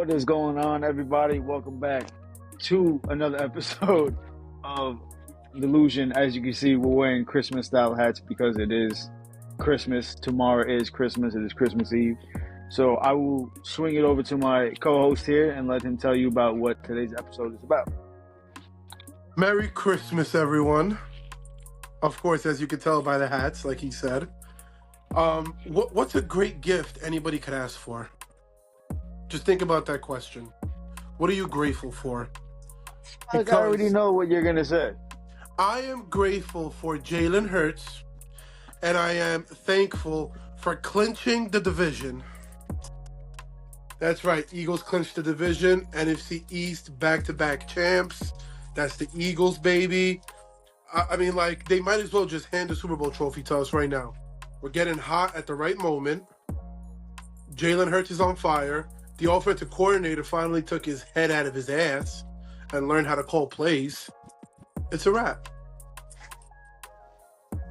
What is going on, everybody? Welcome back to another episode of Delusion. As you can see, we're wearing Christmas-style hats because it is Christmas. Tomorrow is Christmas. It is Christmas Eve. So I will swing it over to my co-host here and let him tell you about what today's episode is about. Merry Christmas, everyone. Of course, as you can tell by the hats, like he said. What's a great gift anybody could ask for? Just think about that question. What are you grateful for? I already know what you're going to say. I am grateful for Jalen Hurts, and I am thankful for clinching the division. That's right, Eagles clinched the division, NFC East back-to-back champs. That's the Eagles, baby. I mean, like, they might as well just hand the Super Bowl trophy to us right now. We're getting hot at the right moment. Jalen Hurts is on fire. The offensive coordinator finally took his head out of his ass and learned how to call plays. It's a wrap.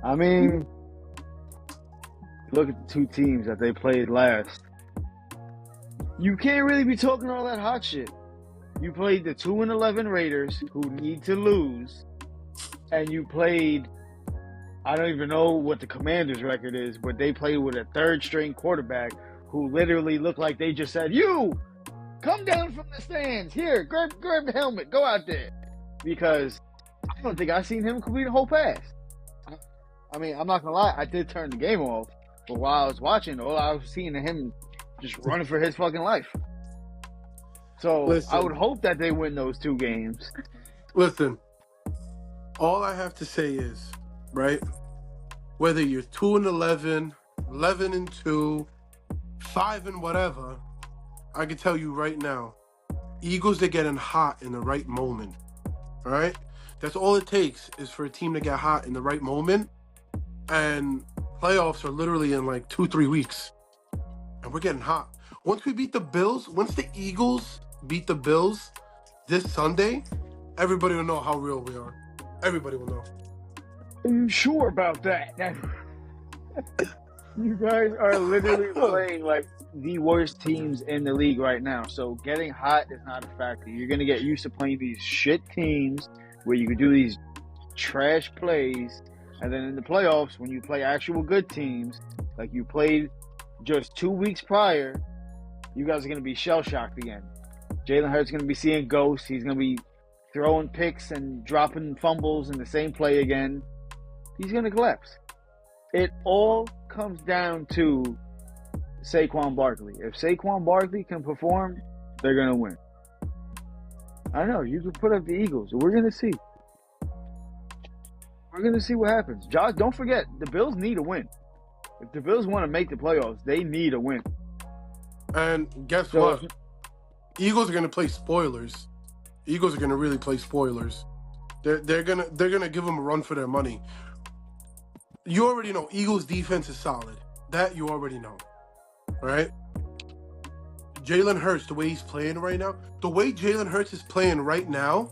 I mean, look at the two teams that they played last. You can't really be talking all that hot shit. You played the 2-11 Raiders, who need to lose, and you played, I don't even know what the Commanders' record is, but they played with a third-string quarterback who literally looked like they just said, "You, come down from the stands. Here, grab the helmet. Go out there." Because I don't think I've seen him complete a whole pass. I mean, I'm not going to lie. I did turn the game off, but while I was watching, all I was seeing him just running for his fucking life. So Listen, I would hope that they win those two games. Listen, all I have to say is, right, whether you're 2-11, 11-2, 5 and whatever, I can tell you right now, Eagles are getting hot in the right moment. All right? That's all it takes is for a team to get hot in the right moment. And playoffs are literally in like 2-3 weeks. And we're getting hot. Once we beat the Bills, once the Eagles beat the Bills this Sunday, everybody will know how real we are. Everybody will know. Are you sure about that? You guys are literally playing like the worst teams in the league right now. So getting hot is not a factor. You're going to get used to playing these shit teams where you can do these trash plays. And then in the playoffs, when you play actual good teams, like you played just 2 weeks prior, you guys are going to be shell-shocked again. Jalen Hurts is going to be seeing ghosts. He's going to be throwing picks and dropping fumbles in the same play again. He's going to collapse. It all comes down to Saquon Barkley. If Saquon Barkley can perform, they're going to win. I know, you can put up the Eagles. We're going to see. We're going to see what happens. Josh, don't forget, the Bills need a win. If the Bills want to make the playoffs, they need a win. And guess what? Eagles are going to play spoilers. Eagles are going to really play spoilers. They're gonna give them a run for their money. You already know Eagles defense is solid. That you already know. All right? Jalen Hurts, the way he's playing right now, the way Jalen Hurts is playing right now,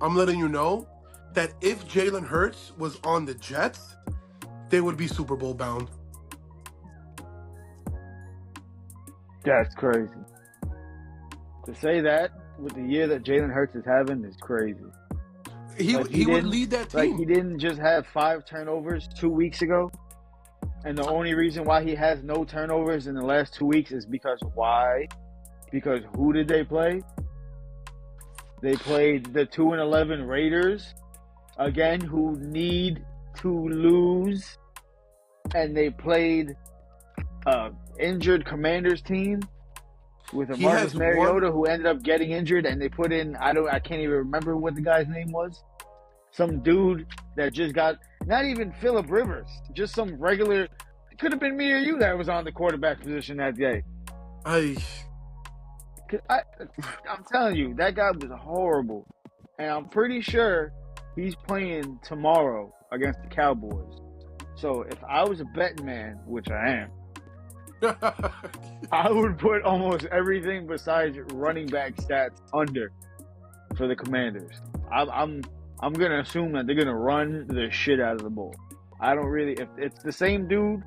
I'm letting you know that if Jalen Hurts was on the Jets, they would be Super Bowl bound. That's crazy. To say that with the year that Jalen Hurts is having is crazy. He would lead that team. Like, he didn't just have 5 turnovers 2 weeks ago. And the only reason why he has no turnovers in the last 2 weeks is because why? Because who did they play? They played the 2-11 Raiders, again, who need to lose. And they played injured Commanders team with a Marcus Mariota who ended up getting injured, and they put in, I can't even remember what the guy's name was. Some dude that just got, not even Phillip Rivers, just some regular, it could have been me or you that was on the quarterback position that day. I'm telling you, that guy was horrible. And I'm pretty sure he's playing tomorrow against the Cowboys. So if I was a betting man, which I am, I would put almost everything besides running back stats under for the Commanders. I'm going to assume that they're going to run the shit out of the ball. I don't really, if it's the same dude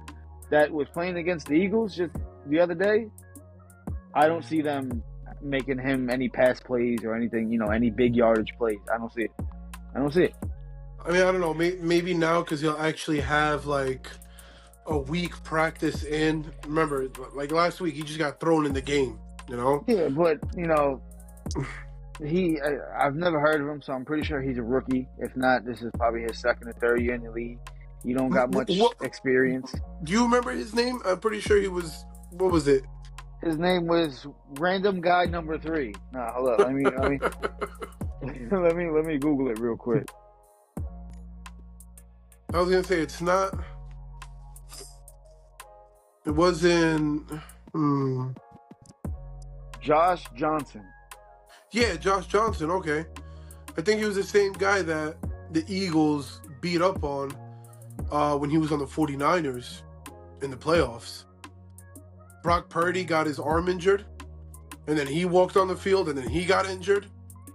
that was playing against the Eagles just the other day, I don't see them making him any pass plays or anything, any big yardage plays. I don't see it. I don't see it. I mean, I don't know. Maybe now because he'll actually have like a week practice in. Remember, like last week, he just got thrown in the game. Yeah, but I've never heard of him, so I'm pretty sure he's a rookie. If not, this is probably his second or third year in the league. He don't got much experience. Do you remember his name? I'm pretty sure he was. What was it? His name was Random Guy Number 3. Nah, hold up. Let me let me Google it real quick. I was gonna say it's not. It wasn't. Josh Johnson. Yeah, Josh Johnson. Okay, I think he was the same guy that the Eagles beat up on when he was on the 49ers in the playoffs. Brock Purdy got his arm injured, and then he walked on the field, and then he got injured.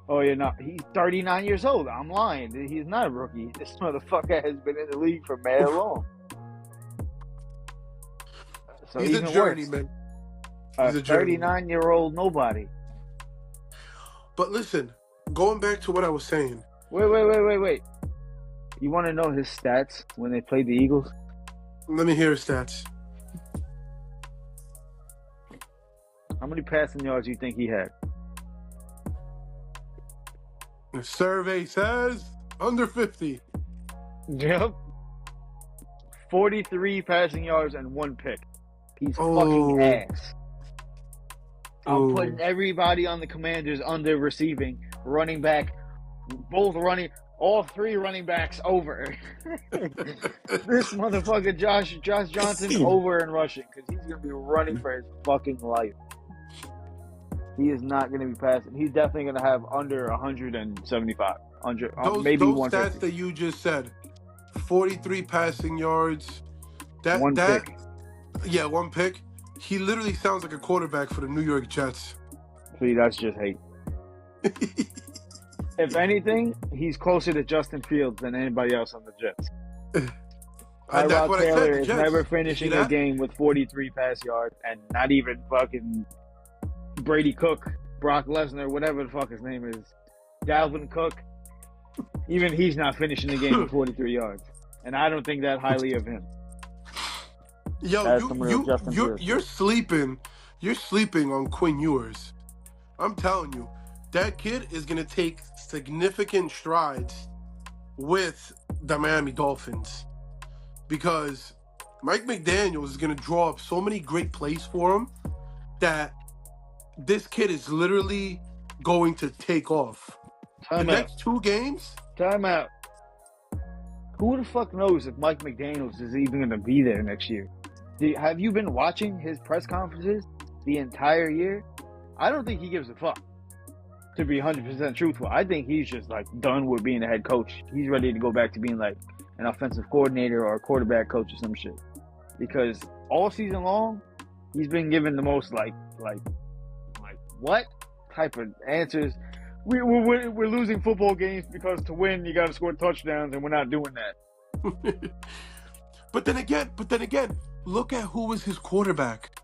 Oh, yeah, no, he's 39 years old. I'm lying. He's not a rookie. This motherfucker has been in the league for mad long. So he's a journeyman. He's a 39-year-old nobody. But listen, going back to what I was saying. Wait. You want to know his stats when they played the Eagles? Let me hear his stats. How many passing yards do you think he had? The survey says under 50. Yep. 43 passing yards and 1 pick. He's fucking ass. I'm putting everybody on the Commanders under receiving, running back, all 3 running backs over. This motherfucker, Josh Johnson, over in rushing because he's going to be running for his fucking life. He is not going to be passing. He's definitely going to have under 175, maybe 150. Those stats that you just said, 43 passing yards. One pick. Yeah, 1 pick. He literally sounds like a quarterback for the New York Jets. See, that's just hate. If anything, he's closer to Justin Fields than anybody else on the Jets. Tyrod Taylor is never finishing a game with 43 pass yards, and not even fucking Brady Cook, Brock Lesnar, whatever the fuck his name is, Dalvin Cook. Even he's not finishing the game with 43 yards, and I don't think that highly of him. Yo, you're sleeping. You're sleeping on Quinn Ewers. I'm telling you, that kid is gonna take significant strides with the Miami Dolphins because Mike McDaniel is gonna draw up so many great plays for him that this kid is literally going to take off. Next 2 games. Time out. Who the fuck knows if Mike McDaniels is even gonna be there next year? Have you been watching his press conferences the entire year? I don't think he gives a fuck, to be 100% truthful. I think he's just like done with being a head coach. He's ready to go back to being like an offensive coordinator or a quarterback coach or some shit. Because all season long, he's been given the most like what type of answers? We're losing football games because to win you got to score touchdowns, and we're not doing that. But then again, look at who was his quarterback.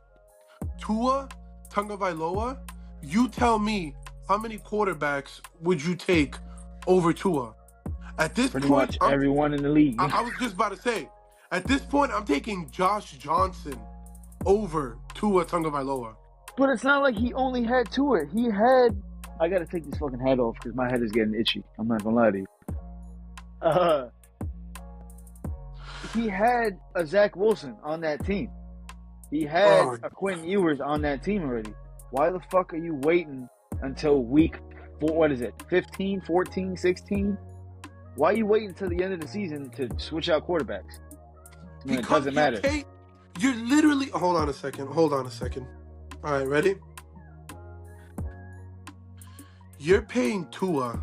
Tua Tagovailoa. You tell me, how many quarterbacks would you take over Tua? At this Pretty point, much everyone in the league. I was just about to say, at this point, I'm taking Josh Johnson over Tua Tagovailoa. But it's not like he only had Tua. He had... I got to take this fucking hat off because my head is getting itchy. I'm not going to lie to you. He had a Zach Wilson on that team. He had a Quinn Ewers on that team already. Why the fuck are you waiting until week 15, 14, 16? Why are you waiting until the end of the season to switch out quarterbacks? Because it doesn't matter. You're literally... Hold on a second. All right, ready? You're paying Tua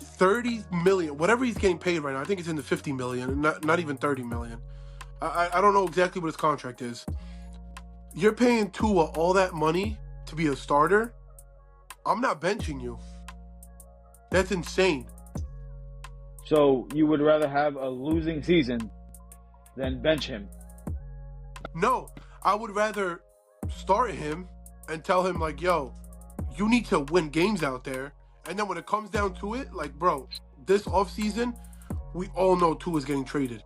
$30 million, whatever he's getting paid right now. I think it's in the $50 million, not even $30 million. I don't know exactly what his contract is. You're paying Tua all that money to be a starter. I'm not benching you. That's insane. So you would rather have a losing season than bench him? No, I would rather start him and tell him like, yo, you need to win games out there. And then when it comes down to it, like, bro, this offseason, we all know Tua is getting traded.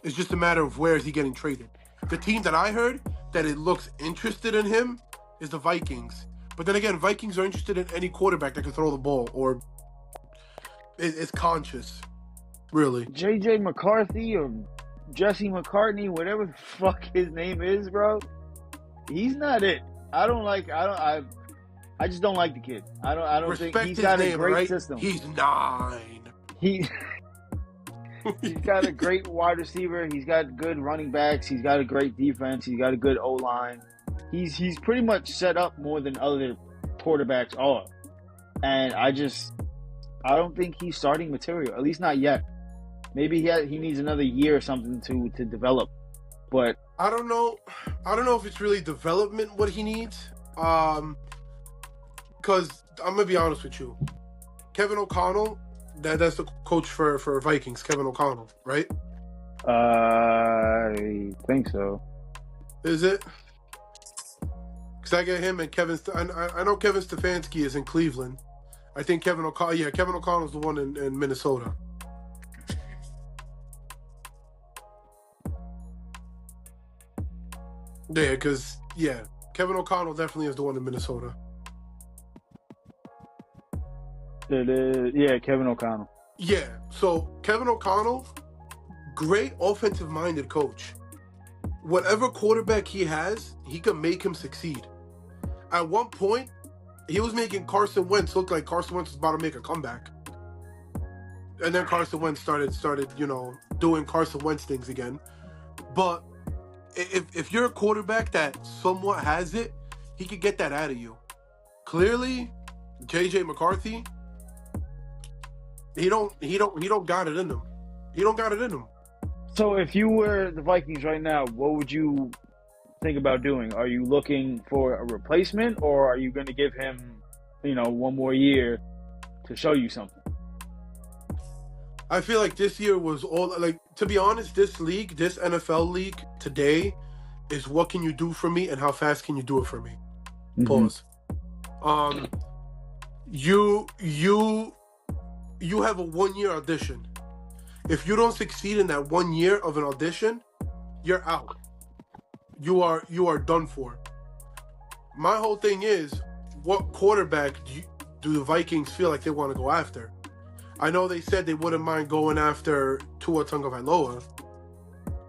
It's just a matter of where is he getting traded. The team that I heard that it looks interested in him is the Vikings. But then again, Vikings are interested in any quarterback that can throw the ball or is conscious, really. JJ McCarthy or Jesse McCartney, whatever the fuck his name is, bro. He's not it. I just don't like the kid. I don't Respect think he's his got name, a great right? system. He's 9. He's got a great wide receiver. He's got good running backs. He's got a great defense. He's got a good O-line. He's pretty much set up more than other quarterbacks are. And I don't think he's starting material, at least not yet. Maybe he needs another year or something to develop. But I don't know if it's really development what he needs. Because I'm going to be honest with you. Kevin O'Connell, that's the coach for Vikings, Kevin O'Connell, right? I think so. Is it? Because I get him and Kevin. I know Kevin Stefanski is in Cleveland. I think Kevin O'Connell. Yeah, Kevin O'Connell's the one in Minnesota. Yeah, because Kevin O'Connell definitely is the one in Minnesota. It is, yeah, Kevin O'Connell. Yeah, so Kevin O'Connell, great offensive-minded coach. Whatever quarterback he has, he can make him succeed. At one point, he was making Carson Wentz look like Carson Wentz was about to make a comeback. And then Carson Wentz started, doing Carson Wentz things again. But if you're a quarterback that somewhat has it, he could get that out of you. Clearly, JJ McCarthy, he don't got it in him. He don't got it in him. So if you were the Vikings right now, what would you think about doing? Are you looking for a replacement, or are you going to give him, one more year to show you something? I feel like this year was all, like, to be honest, this league, this NFL league today is what can you do for me and how fast can you do it for me? Mm-hmm. Pause. You have a 1-year audition. If you don't succeed in that 1 year of an audition, you're out. You are done for. My whole thing is, what quarterback do the Vikings feel like they want to go after? I know they said they wouldn't mind going after Tua Tagovailoa.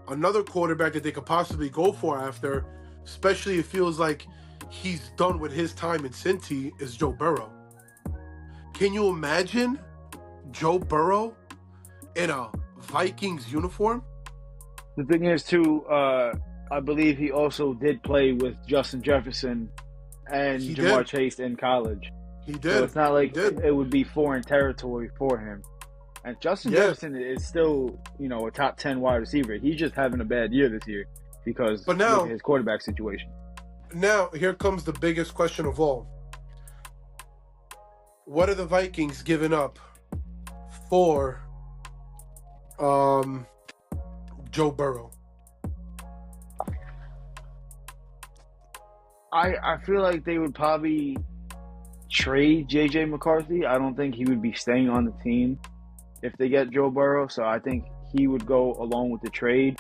Another quarterback that they could possibly go for after, especially it feels like he's done with his time in Cincy, is Joe Burrow. Can you imagine Joe Burrow in a Vikings uniform? The thing is, too, I believe he also did play with Justin Jefferson and Jamar Chase in college. He did. So it's not like it would be foreign territory for him. And Justin Jefferson is still, a top 10 wide receiver. He's just having a bad year this year because of his quarterback situation. Now, here comes the biggest question of all. What are the Vikings giving up for Joe Burrow? I feel like they would probably trade JJ McCarthy. I don't think he would be staying on the team if they get Joe Burrow. So I think he would go along with the trade.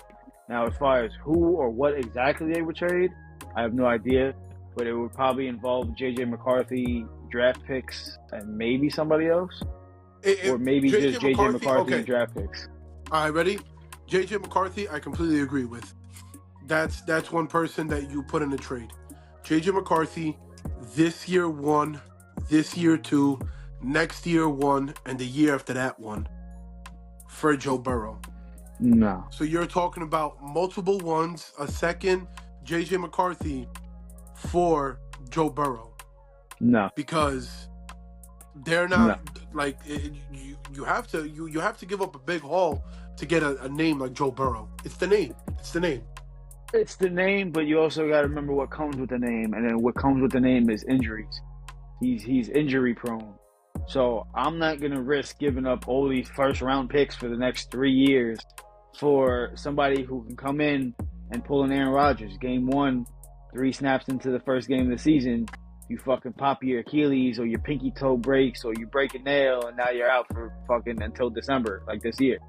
Now, as far as who or what exactly they would trade, I have no idea. But it would probably involve JJ McCarthy, draft picks, and maybe somebody else. Or maybe just JJ McCarthy and draft picks. All right, ready? JJ McCarthy, I completely agree with. That's one person that you put in a trade. JJ McCarthy, this year 1, this year 2, next year 1, and the year after that 1 for Joe Burrow. No. So you're talking about multiple ones, a second JJ McCarthy for Joe Burrow. No. Because they're not like you have to give up a big haul to get a name like Joe Burrow. It's the name. It's the name, but you also got to remember what comes with the name, and then what comes with the name is injuries. He's injury prone, so I'm not gonna risk giving up all these first round picks for the next 3 years for somebody who can come in and pull an Aaron Rodgers. Game 1, 3 snaps into the first game of the season, you fucking pop your Achilles or your pinky toe breaks or you break a nail and now you're out for fucking until December, like this year.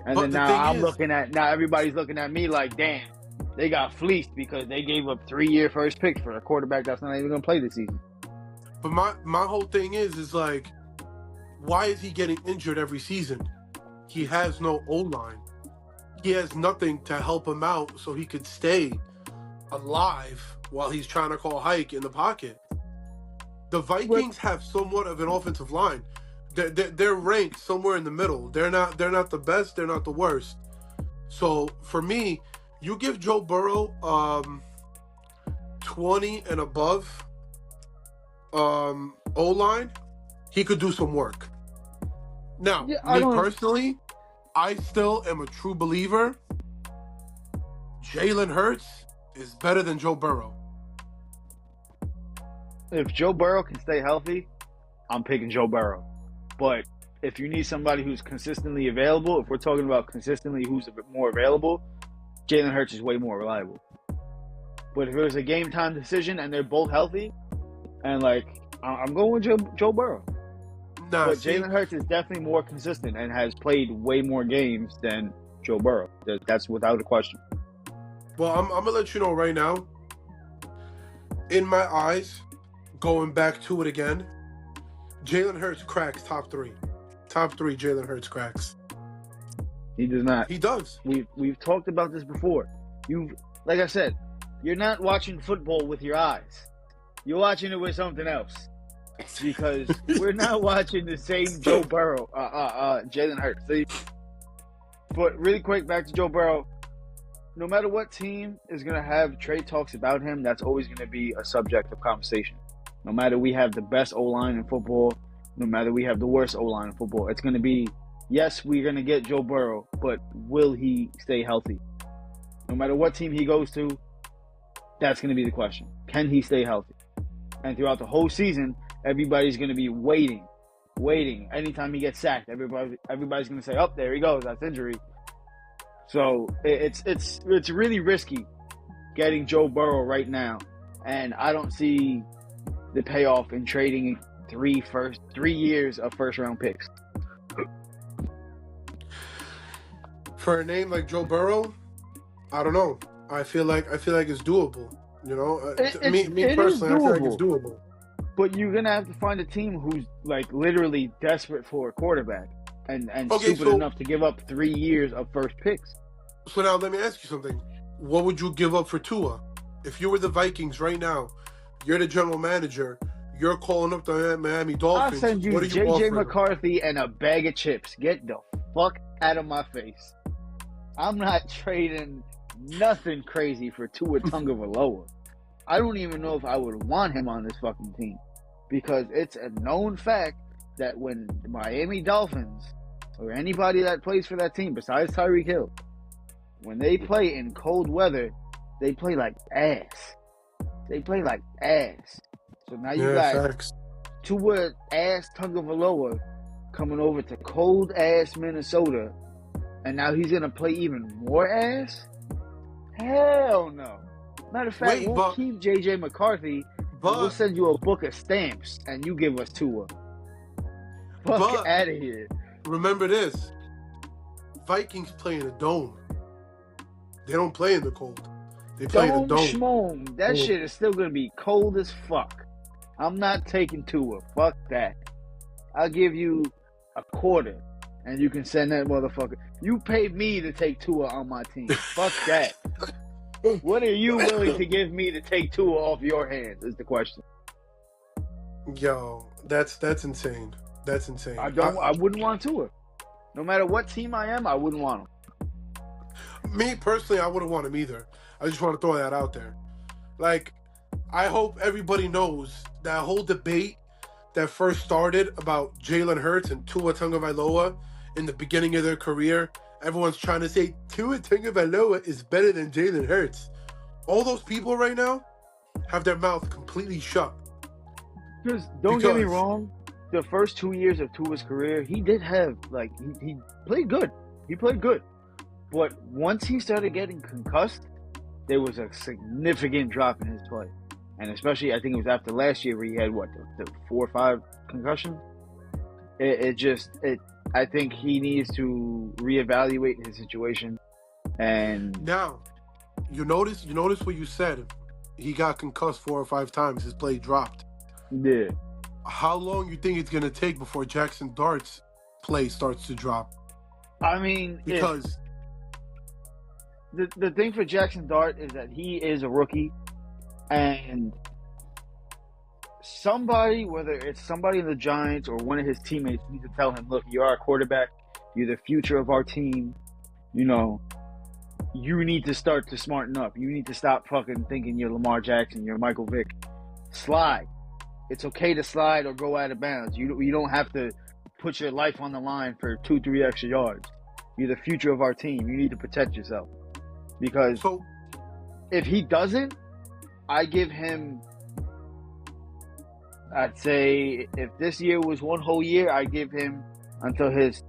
And But then the now thing I'm is, looking at, now everybody's looking at me like, damn, they got fleeced because they gave up 3-year first picks for a quarterback that's not even going to play this season. but my whole thing is like, why is he getting injured every season? He has no O-line. He has nothing to help him out so he could stay alive while he's trying to call hike in the pocket. The Vikings have somewhat of an offensive line. They're ranked somewhere in the middle. They're not the best. They're not the worst. So for me, you give Joe Burrow 20 and above O-line, he could do some work. Now, me personally, I still am a true believer. Jalen Hurts is better than Joe Burrow. If Joe Burrow can stay healthy, I'm picking Joe Burrow. But if you need somebody who's consistently available, if we're talking about consistently who's a bit more available, Jalen Hurts is way more reliable. But if it was a game time decision and they're both healthy, and like, I'm going with Joe Burrow. Nah, but Jalen Hurts is definitely more consistent and has played way more games than Joe Burrow. That's without a question. Well, I'm going to let you know right now, in my eyes, going back to it again, Jalen Hurts cracks top 3. Top 3 Jalen Hurts cracks. He does not. He does. We've talked about this before. Like I said, you're not watching football with your eyes. You're watching it with something else. Because we're not watching the same Joe Burrow, Jalen Hurts. See? But really quick, back to Joe Burrow. No matter what team is going to have trade talks about him, that's always going to be a subject of conversation. No matter we have the best O-line in football, no matter we have the worst O-line in football, it's going to be, yes, we're going to get Joe Burrow, but will he stay healthy? No matter what team he goes to, that's going to be the question. Can he stay healthy? And throughout the whole season, everybody's going to be waiting. Anytime he gets sacked, everybody's going to say, "Oh, there he goes. That's injury." So it's really risky getting Joe Burrow right now, and I don't see the payoff in trading 3 years of first round picks. For a name like Joe Burrow, I don't know. I feel like it's doable. You know, me personally, I feel like it's doable. But you're gonna have to find a team who's like literally desperate for a quarterback and stupid enough to give up 3 years of first picks. So now let me ask you something. What would you give up for Tua? If you were the Vikings right now, you're the general manager, you're calling up the Miami Dolphins. I'll send you JJ McCarthy and a bag of chips. Get the fuck out of my face. I'm not trading nothing crazy for Tua Tagovailoa. I don't even know if I would want him on this fucking team. Because it's a known fact that when the Miami Dolphins or anybody that plays for that team besides Tyreek Hill, when they play in cold weather, they play like ass. They play like ass. So now you got Tua ass Tagovailoa coming over to cold ass Minnesota, and now he's gonna play even more ass? Hell no. Matter of fact, we'll keep JJ McCarthy. We'll send you a book of stamps, and you give us Tua. Fuck out of here. Remember this. Vikings play in a dome. They don't play in the cold. They play in a dome. Schmome. That shit is still going to be cold as fuck. I'm not taking Tua. Fuck that. I'll give you a quarter, and you can send that motherfucker. You paid me to take Tua on my team. Fuck that. What are you willing to give me to take Tua off your hands is the question. Yo, that's insane. That's insane. I wouldn't want Tua. No matter what team I am, I wouldn't want him. Me personally, I wouldn't want him either. I just want to throw that out there. Like, I hope everybody knows that whole debate that first started about Jalen Hurts and Tua Tagovailoa in the beginning of their career. Everyone's trying to say Tua Tagovailoa is better than Jalen Hurts. All those people right now have their mouth completely shut. Because don't get me wrong, the first 2 years of Tua's career, he did have, like, he played good. He played good. But once he started getting concussed, there was a significant drop in his play. and especially I think it was after last year where he had the 4 or 5 concussions. I think he needs to reevaluate his situation. And now, you notice what you said. He got concussed 4 or 5 times. His play dropped. yeah, How long you think it's gonna take before Jackson Dart's play starts to drop? I mean, Because the thing for Jackson Dart is that he is a rookie, and somebody, whether it's somebody in the Giants or one of his teammates, needs to tell him, look, you're our quarterback. You're the future of our team. You know, you need to start to smarten up. You need to stop fucking thinking you're Lamar Jackson, you're Michael Vick. Slide. It's okay to slide or go out of bounds. You don't have to put your life on the line for 2-3 extra yards. You're the future of our team. You need to protect yourself. Because if he doesn't, I'd say if this year was one whole year, I'd give him until his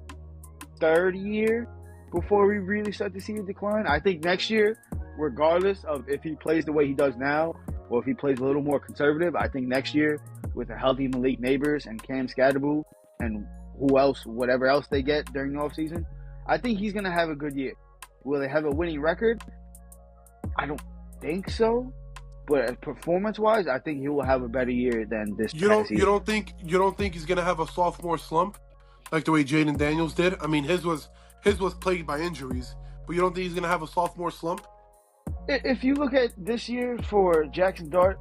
3rd year before we really start to see a decline. I think next year, regardless of if he plays the way he does now or if he plays a little more conservative, I think next year with a healthy Malik Neighbors and Cam Scatterbull and whatever else they get during the offseason, I think he's going to have a good year. Will they have a winning record? I don't think so. But performance-wise, I think he will have a better year than this. You don't think he's gonna have a sophomore slump like the way Jaden Daniels did? I mean, his was plagued by injuries, but you don't think he's gonna have a sophomore slump? If you look at this year for Jackson Dart,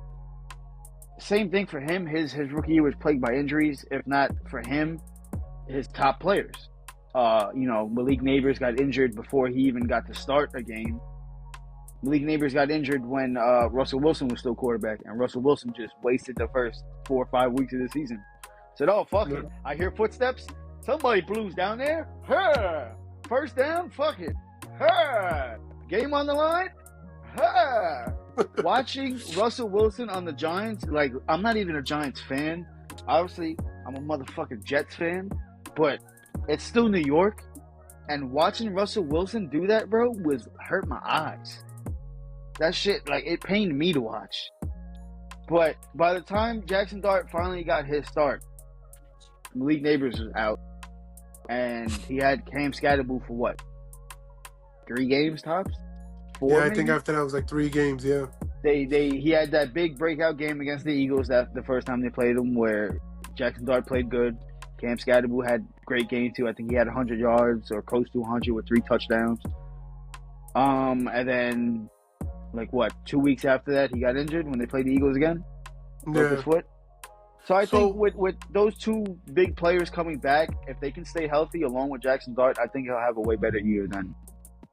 same thing for him. His rookie year was plagued by injuries. If not for him, his top players. Malik Neighbors got injured before he even got to start a game. Malik Neighbors got injured when Russell Wilson was still quarterback, and Russell Wilson just wasted the first 4 or 5 weeks of the season. Said, oh, fuck it. I hear footsteps. Somebody blues down there. Her. First down. Fuck it. Her. Game on the line. Her. Watching Russell Wilson on the Giants, like, I'm not even a Giants fan. Obviously, I'm a motherfucking Jets fan, but it's still New York. And watching Russell Wilson do that, bro, hurt my eyes. That shit, like, it pained me to watch. But by the time Jackson Dart finally got his start, Malik Neighbors was out. And he had Cam Scatterbull for what? 3 games tops? 4 Yeah, I maybe? think after that was like 3 games, yeah. He had that big breakout game against the Eagles that the first time they played him where Jackson Dart played good. Cam Scatterbull had great game too. I think he had 100 yards or close to 100 with 3 touchdowns. And then 2 weeks after that, he got injured when they played the Eagles again. Broke his foot. So I think with those 2 big players coming back, if they can stay healthy along with Jackson Dart, I think he'll have a way better year than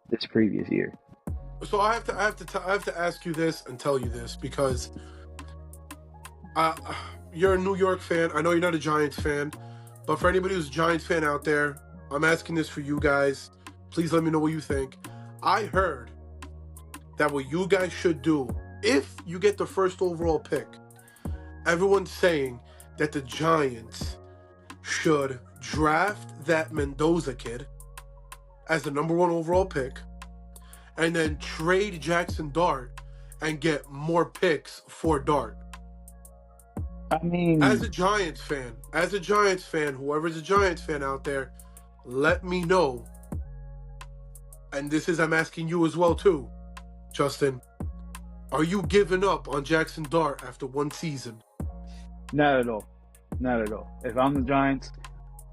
this previous year. So I have to ask you this and tell you this because you're a New York fan. I know you're not a Giants fan, but for anybody who's a Giants fan out there, I'm asking this for you guys. Please let me know what you think. I heard that what you guys should do, if you get the first overall pick, everyone's saying that the Giants should draft that Mendoza kid as the number 1 overall pick and then trade Jackson Dart and get more picks for Dart. I mean, as a Giants fan, whoever's a Giants fan out there, let me know. And I'm asking you as well too, Justin. Are you giving up on Jackson Dart after 1 season? Not at all. Not at all. If I'm the Giants,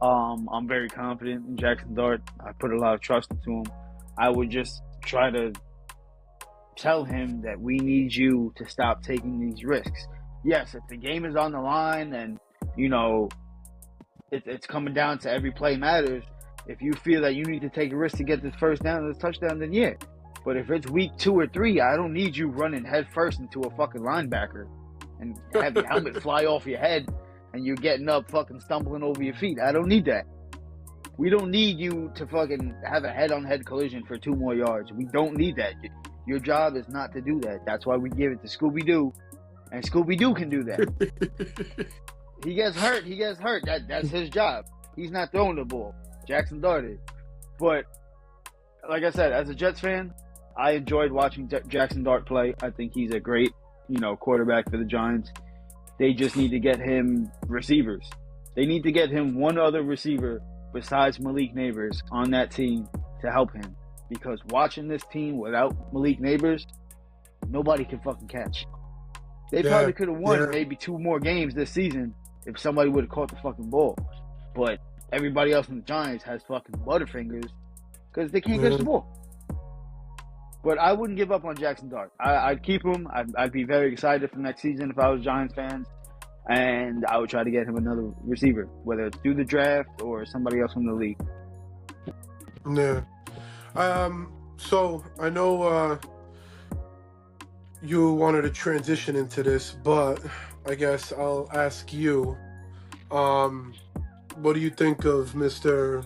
I'm very confident in Jackson Dart. I put a lot of trust into him. I would just try to tell him that we need you to stop taking these risks. Yes, if the game is on the line and, it's coming down to every play matters, if you feel that you need to take a risk to get this first down or this touchdown, then yeah. But if it's week 2 or 3, I don't need you running head first into a fucking linebacker and have your helmet fly off your head and you're getting up fucking stumbling over your feet. I don't need that. We don't need you to fucking have a head-on-head collision for 2 more yards. We don't need that. Your job is not to do that. That's why we give it to Scooby-Doo, and Scooby-Doo can do that. He gets hurt. That's his job. He's not throwing the ball. Jackson Dart is. But, like I said, as a Jets fan, I enjoyed watching Jackson Dart play. I think he's a great quarterback for the Giants. They just need to get him receivers. They need to get him one other receiver besides Malik Neighbors on that team to help him. Because watching this team without Malik Neighbors, nobody can fucking catch. They probably could have won maybe 2 more games this season if somebody would have caught the fucking ball. But everybody else in the Giants has fucking butterfingers because they can't catch the ball. But I wouldn't give up on Jackson Dart. I'd keep him. I'd be very excited for next season if I was Giants fans. And I would try to get him another receiver, whether it's through the draft or somebody else from the league. Yeah. So I know you wanted to transition into this, but I guess I'll ask you, what do you think of Mr.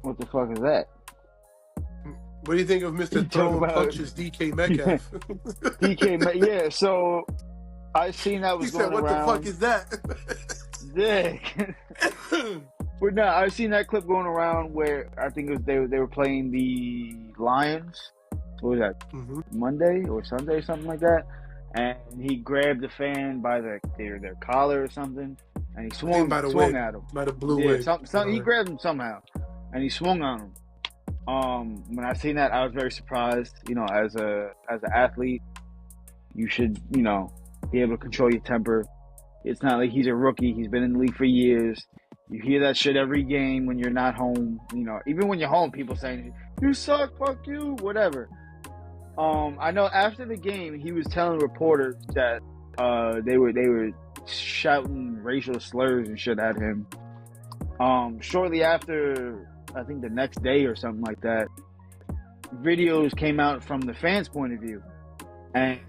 What the fuck is that? What do you think of Mr. Throwing Punches, DK Metcalf? Yeah, so I seen that was going around. What the fuck is that? Yeah. But no, I seen that clip going around where I think it was they were playing the Lions. What was that? Monday or Sunday or something like that. And he grabbed the fan by their collar or something, and he swung at him. By the blue wig. He grabbed him somehow, and he swung on him. When I seen that, I was very surprised. As an athlete, you should, be able to control your temper. It's not like he's a rookie. He's been in the league for years. You hear that shit every game when you're not home. Even when you're home, people saying, "You suck, fuck you," whatever. I know after the game, he was telling reporters that they were shouting racial slurs and shit at him. Shortly after, I think the next day or something like that, videos came out from the fans' point of view. And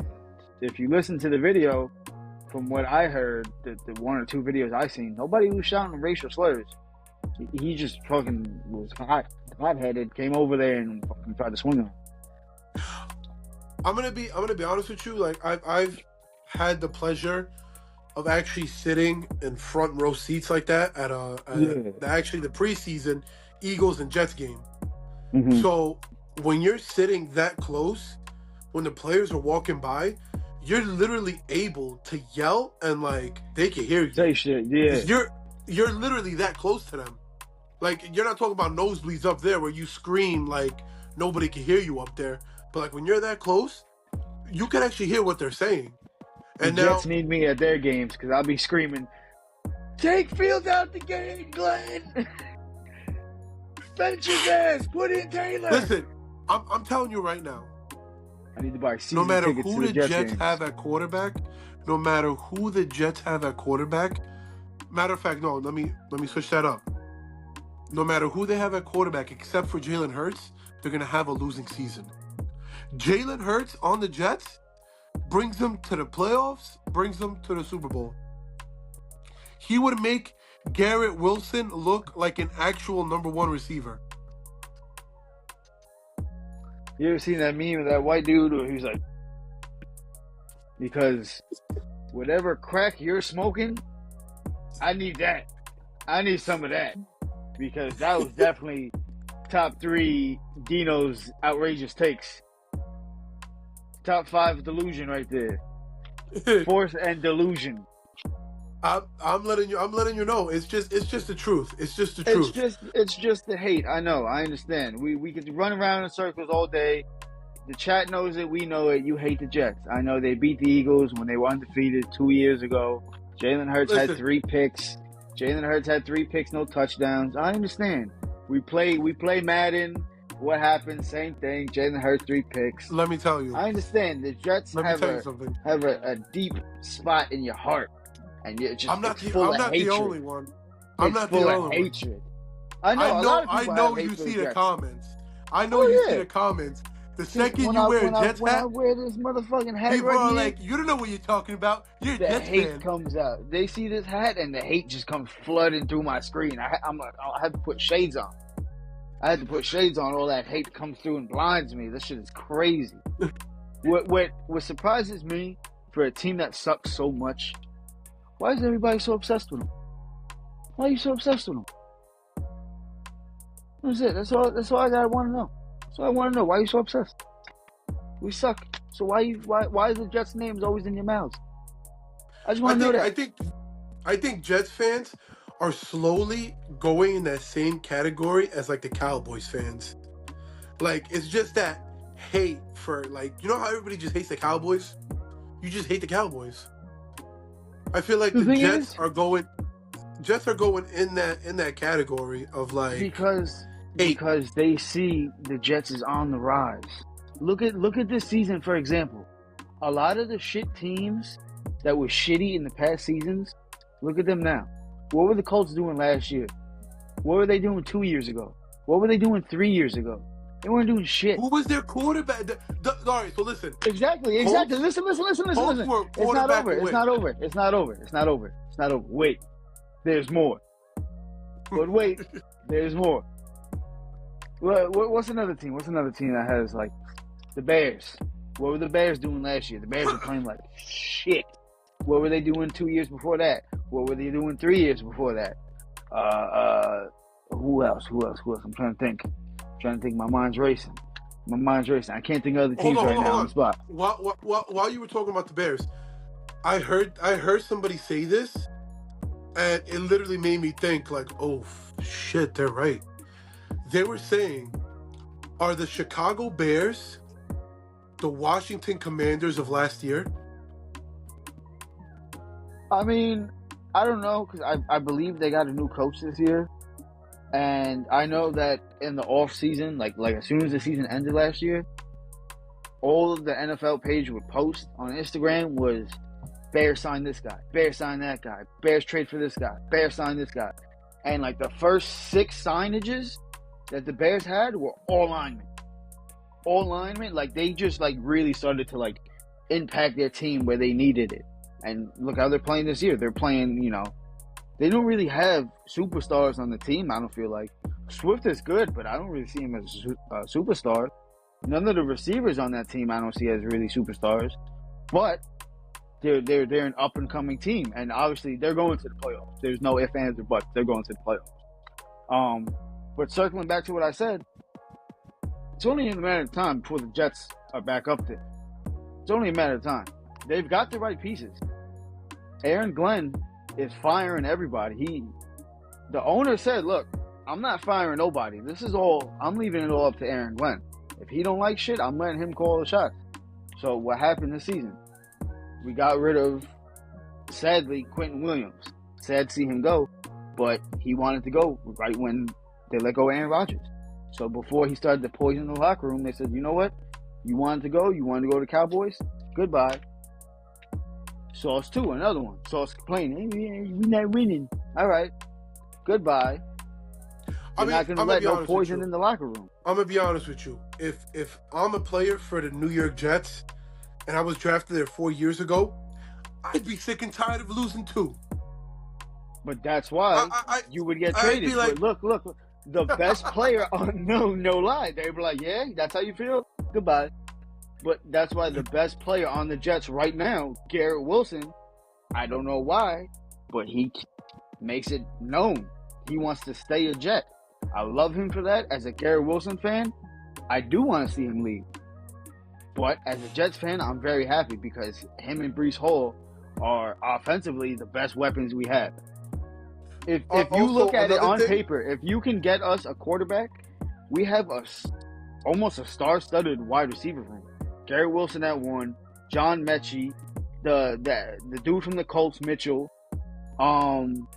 if you listen to the video, from what I heard, the 1 or 2 videos I seen, nobody was shouting racial slurs. He just fucking was hot-headed, came over there and fucking tried to swing him. I'm gonna be honest with you. Like I've had the pleasure of actually sitting in front row seats like that at the preseason Eagles and Jets game. So when you're sitting that close, when the players are walking by, you're literally able to yell and like they can hear you. Say shit, yeah. You're literally that close to them. Like you're not talking about nosebleeds up there where you scream like nobody can hear you up there. But like when you're that close, you can actually hear what they're saying. And the Jets need me at their games because I'll be screaming, "Take Fields out the game, Glenn! Bench his ass! Put in Taylor!" Listen, I'm telling you right now. I need to buy season no matter tickets who to the Jets games. have at quarterback, matter of fact, no, let me switch that up. No matter who they have at quarterback, except for Jalen Hurts, they're gonna have a losing season. Jalen Hurts on the Jets brings them to the playoffs, brings them to the Super Bowl. He would make Garrett Wilson look like an actual number 1 receiver. You ever seen that meme of that white dude where he was like, because whatever crack you're smoking, I need that. I need some of that. Because that was definitely top 3 Dino's outrageous takes. Top 5 Delusion right there. Force and Delusion. I'm letting you know. It's just the truth. It's just the truth. It's just the hate. I know. I understand. We could run around in circles all day. The chat knows it. We know it. You hate the Jets. I know they beat the Eagles when they were undefeated 2 years ago. Jalen Hurts had 3 picks. No touchdowns. I understand. We play Madden. What happened? Same thing. Jalen Hurts 3 picks. Let me tell you. I understand. The Jets have a deep spot in your heart. And you're just I'm not the only one. I'm not the only one. Hatred. I know you see the comments. I know you see the comments. The second you wear a Jets hat, when I wear this motherfucking hat, people are like, "You don't know what you're talking about. You're a Jets fan." The hate comes out. They see this hat, and the hate just comes flooding through my screen. I'm like, I have to put shades on. All that hate comes through and blinds me. This shit is crazy. What surprises me for a team that sucks so much? Why is everybody so obsessed with them? Why are you so obsessed with them? That's it. That's all I gotta want to know. So I want to know, why are you so obsessed? We suck. So why is the Jets' names always in your mouths? I just want to know that. I think Jets fans are slowly going in that same category as like the Cowboys fans. Like, it's just that hate for, like, you know how everybody just hates the Cowboys? You just hate the Cowboys. I feel like the Jets are going in that category of like because they see the Jets is on the rise. Look at this season, for example. A lot of the shit teams that were shitty in the past seasons, look at them now. What were the Colts doing last year? What were they doing 2 years ago? What were they doing 3 years ago? They weren't doing shit. Who was their quarterback? All right, so listen. Exactly. Colts, listen. It's not over. Wait, there's more. But wait, there's more. What's another team? What's another team that has, like, the Bears? What were the Bears doing last year? The Bears were playing like shit. What were they doing 2 years before that? What were they doing 3 years before that? Who else? I'm trying to think. My mind's racing. I can't think of other teams right now on the spot. While you were talking about the Bears, I heard somebody say this, and it literally made me think, like, oh shit, they're right. They were saying, are the Chicago Bears the Washington Commanders of last year? I mean, I don't know, because I believe they got a new coach this year. And I know that in the off season, like as soon as the season ended last year, all of the NFL page would post on Instagram was Bears sign this guy, Bears sign that guy, Bears trade for this guy, Bears sign this guy. And like the first 6 signages that the Bears had were all linemen. All linemen, like they just like really started to like impact their team where they needed it. And look how they're playing this year. They're playing, they don't really have superstars on the team, I don't feel like. Swift is good, but I don't really see him as a superstar. None of the receivers on that team I don't see as really superstars. But they're an up-and-coming team, and obviously they're going to the playoffs. There's no ifs, ands, or buts. They're going to the playoffs. But circling back to what I said, it's only a matter of time before the Jets are back up there. It's only a matter of time. They've got the right pieces. Aaron Glenn is firing everybody. The owner said, look, I'm not firing nobody. I'm leaving it all up to Aaron Glenn. If he don't like shit, I'm letting him call the shots. So what happened this season? We got rid of, sadly, Quentin Williams. Sad to see him go, but he wanted to go right when they let go of Aaron Rodgers. So before he started to poison the locker room, they said, you know what? You wanted to go to the Cowboys? Goodbye. Sauce 2, another one. Sauce complaining, hey, we're not winning. All right. Goodbye. You're not going to let no poison in the locker room. I'm going to be honest with you. If I'm a player for the New York Jets and I was drafted there 4 years ago, I'd be sick and tired of losing too. But that's why you would get traded. Like, look, the best player on no lie. They'd be like, yeah, that's how you feel? Goodbye. But that's why the best player on the Jets right now, Garrett Wilson, I don't know why, but he makes it known he wants to stay a Jet. I love him for that. As a Garrett Wilson fan, I do want to see him leave. But as a Jets fan, I'm very happy because him and Breece Hall are offensively the best weapons we have. If you look at it on paper, if you can get us a quarterback, we have almost a star-studded wide receiver room. Garrett Wilson at 1, John Mechie, the dude from the Colts, Mitchell, and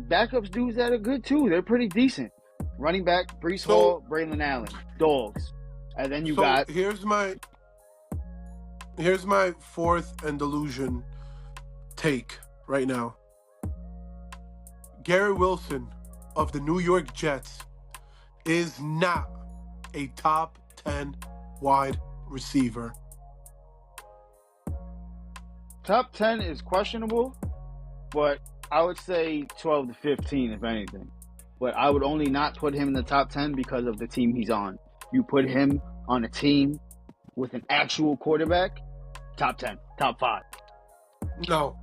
backups dudes that are good too. They're pretty decent. Running back, Breece Hall, Braylon Allen, dogs, and then you got. Here's my fourth and delusion take right now. Garrett Wilson of the New York Jets is not a top 10 wide receiver. Top 10 is questionable, but I would say 12 to 15 if anything. But I would only not put him in the top 10 because of the team he's on. You put him on a team with an actual quarterback, top 10, top 5. No.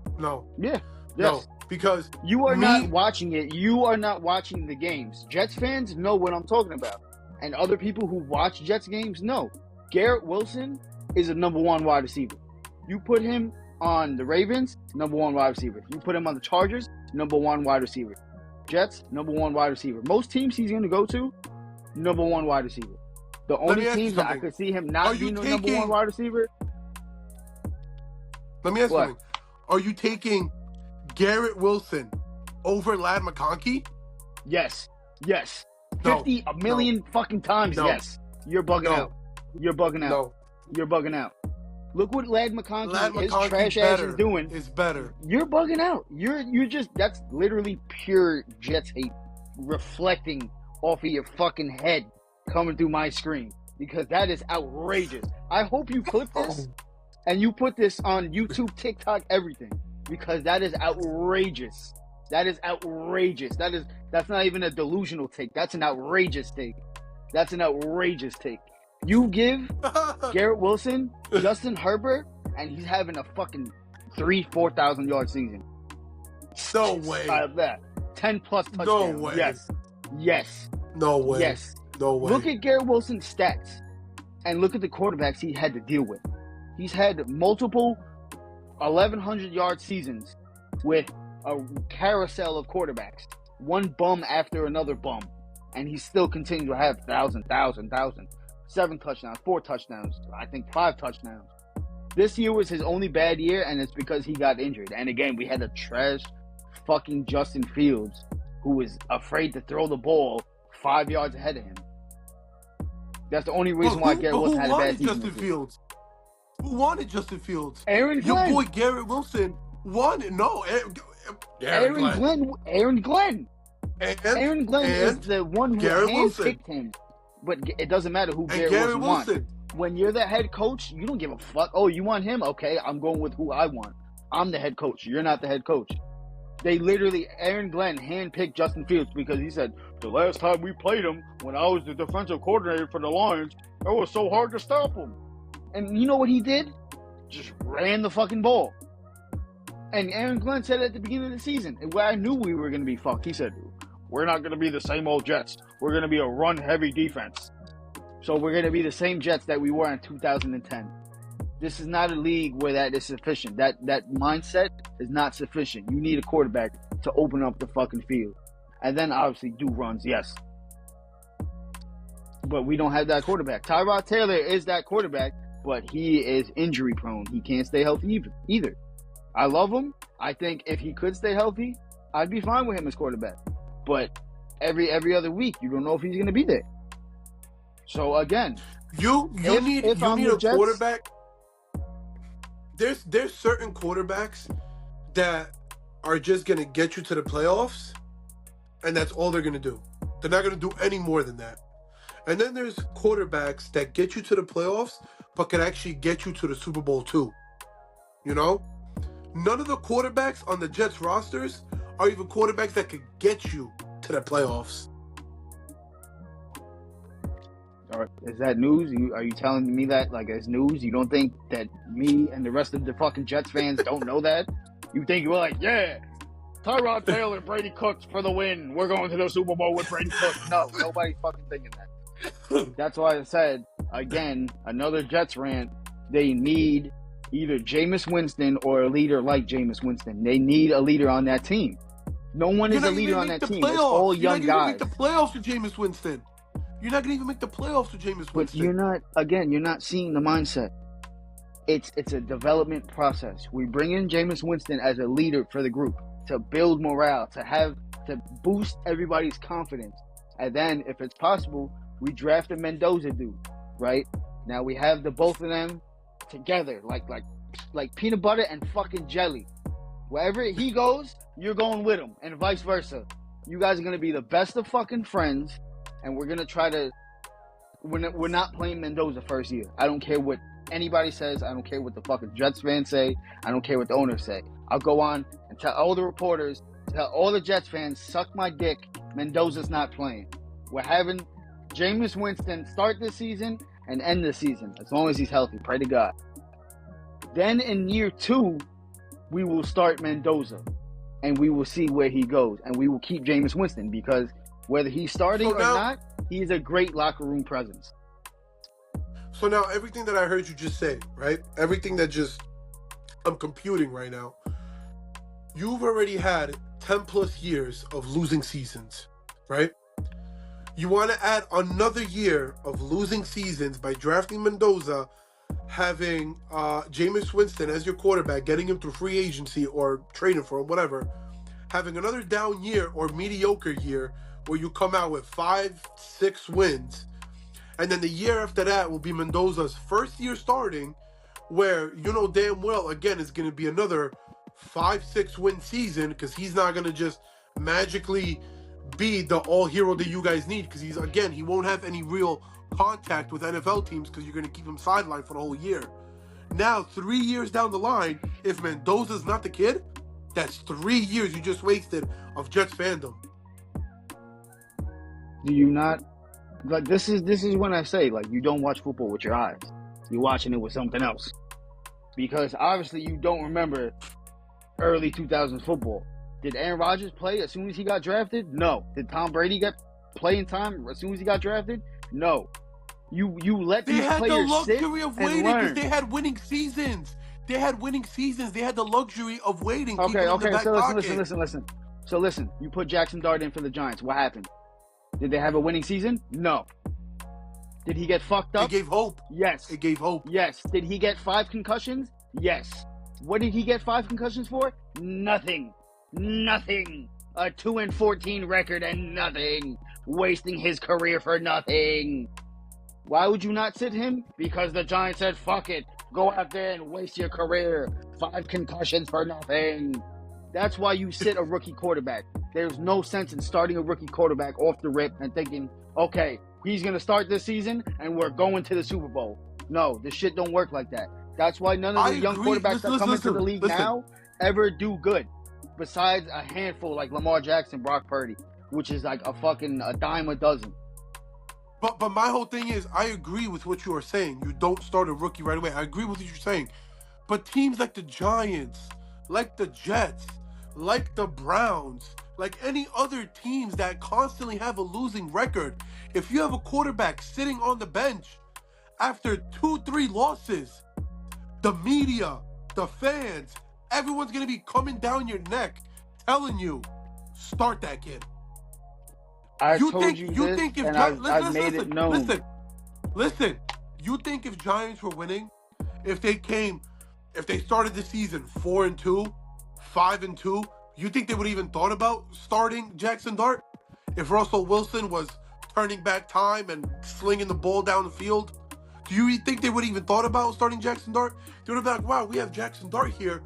Yeah. Yes. No, because you are not watching it. You are not watching the games. Jets fans know what I'm talking about. and other people who watch Jets games know, Garrett Wilson is a number one wide receiver. You put him on the Ravens, number one wide receiver. You put him on the Chargers, number one wide receiver. Jets, number one wide receiver. Most teams he's going to go to, number one wide receiver. The only teams that I could see him not being the number one wide receiver. Let me ask you something. Are you taking Garrett Wilson over Lad McConkey? Yes. 50 a million fucking times, yes. You're bugging out. You're bugging out. Look what Lad McConkey, his trash ass is doing. It's better. You're bugging out. You're just, that's literally pure Jets hate reflecting off of your fucking head coming through my screen, because that is outrageous. I hope you clip this and you put this on YouTube, TikTok, everything, because that is outrageous. That's not even a delusional take. That's an outrageous take. You give Garrett Wilson, Justin Herbert, and he's having a fucking 4,000 yard season. No way. Out of that, 10 plus touchdowns. No way. Yes. No way. Yes. No way. Look at Garrett Wilson's stats, and look at the quarterbacks he had to deal with. He's had multiple 1,100 yard seasons with a carousel of quarterbacks, one bum after another bum, and he still continued to have 1,000, 7 touchdowns, 4 touchdowns, I think 5 touchdowns. This year was his only bad year, and it's because he got injured. And again, we had a trash fucking Justin Fields who was afraid to throw the ball 5 yards ahead of him. That's the only reason why Garrett Wilson had a bad season. Who wanted Justin Fields? Aaron Glenn. Your boy Garrett Wilson wanted. No, Aaron Glenn. Aaron Glenn is the one who handpicked him. But it doesn't matter who Garrett Wilson wants. When you're the head coach, you don't give a fuck. Oh, you want him? Okay, I'm going with who I want. I'm the head coach. You're not the head coach. They literally, Aaron Glenn handpicked Justin Fields because he said, the last time we played him, when I was the defensive coordinator for the Lions, it was so hard to stop him. And you know what he did? Just ran the fucking ball. And Aaron Glenn said at the beginning of the season, and where I knew we were going to be fucked, he said, we're not going to be the same old Jets. We're going to be a run-heavy defense. So we're going to be the same Jets that we were in 2010. This is not a league where that is sufficient. That mindset is not sufficient. You need a quarterback to open up the fucking field. And then obviously do runs, yes. But we don't have that quarterback. Tyrod Taylor is that quarterback, but he is injury prone. He can't stay healthy either. I love him. I think if he could stay healthy, I'd be fine with him as quarterback. But every other week, you don't know if he's going to be there. So again, you need a quarterback. There's certain quarterbacks that are just going to get you to the playoffs, and that's all they're going to do. They're not going to do any more than that. And then there's quarterbacks that get you to the playoffs, but can actually get you to the Super Bowl too. You know? None of the quarterbacks on the Jets rosters are even quarterbacks that could get you to the playoffs. All right. Is that news? Are you telling me that like as news? You don't think that me and the rest of the fucking Jets fans don't know that? You think you're like, yeah, Tyrod Taylor, Brady Cooks for the win. We're going to the Super Bowl with Brady Cooks. No, nobody's fucking thinking that. That's why I said, again, another Jets rant. They need either Jameis Winston or a leader like Jameis Winston. They need a leader on that team. No one is a leader on that team. It's all young guys. You're not going to make the playoffs with Jameis Winston. You're not going to even make the playoffs with Jameis Winston. But you're not seeing the mindset. It's a development process. We bring in Jameis Winston as a leader for the group to build morale, to boost everybody's confidence. And then, if it's possible, we draft a Mendoza dude, right? Now we have the both of them together, like peanut butter and fucking jelly. Wherever he goes, you're going with him, and vice versa. You guys are going to be the best of fucking friends, and we're going to try to... We're not playing Mendoza first year. I don't care what anybody says. I don't care what the fucking Jets fans say. I don't care what the owners say. I'll go on and tell all the reporters, tell all the Jets fans, suck my dick. Mendoza's not playing. We're having Jameis Winston start this season and end the season, as long as he's healthy. Pray to God. Then in year 2, we will start Mendoza, and we will see where he goes, and we will keep Jameis Winston, because whether he's starting or not, He's a great locker room presence. So now everything that I heard you just say, right? Everything that just I'm computing right now. You've already had 10 plus years of losing seasons, right? You want to add another year of losing seasons by drafting Mendoza, having Jameis Winston as your quarterback, getting him through free agency or trading for him, whatever, having another down year or mediocre year where you come out with 5-6 wins, and then the year after that will be Mendoza's first year starting, where you know damn well, again, it's going to be another 5-6 win season because he's not going to just magically be the all-hero that you guys need because he won't have any real contact with NFL teams because you're going to keep him sidelined for the whole year. Now, 3 years down the line, if Mendoza's not the kid, that's 3 years you just wasted of Jets fandom. Do you not? Like, this is when I say, like, you don't watch football with your eyes. You're watching it with something else. Because obviously you don't remember early 2000s football. Did Aaron Rodgers play as soon as he got drafted? No. Did Tom Brady get playing time as soon as he got drafted? No. You let these players sit and learn. They had the luxury of waiting because they had winning seasons. They had the luxury of waiting. Okay. So listen. So listen. You put Jackson Dart in for the Giants. What happened? Did they have a winning season? No. Did he get fucked up? It gave hope. Yes. It gave hope. Yes. Did he get 5 concussions? Yes. What did he get 5 concussions for? Nothing. A 2-14 record and nothing. Wasting his career for nothing. Why would you not sit him? Because the Giants said, fuck it. Go out there and waste your career. 5 concussions for nothing. That's why you sit a rookie quarterback. There's no sense in starting a rookie quarterback off the rip and thinking, okay, he's going to start this season and we're going to the Super Bowl. No, this shit don't work like that. That's why none of the young quarterbacks that come into the league now ever do good. Besides a handful like Lamar Jackson, Brock Purdy, which is like a dime a dozen. But my whole thing is, I agree with what you are saying. You don't start a rookie right away. I agree with what you're saying. But teams like the Giants, like the Jets, like the Browns, like any other teams that constantly have a losing record, if you have a quarterback sitting on the bench after 2-3 losses, the media, the fans, everyone's going to be coming down your neck telling you, start that kid. I told you this, and I've made it known. Listen. You think if Giants were winning, if they started the season 4-2, 5-2, you think they would even thought about starting Jackson Dart? If Russell Wilson was turning back time and slinging the ball down the field, do you think they would even thought about starting Jackson Dart? They would have been like, wow, we have Jackson Dart here.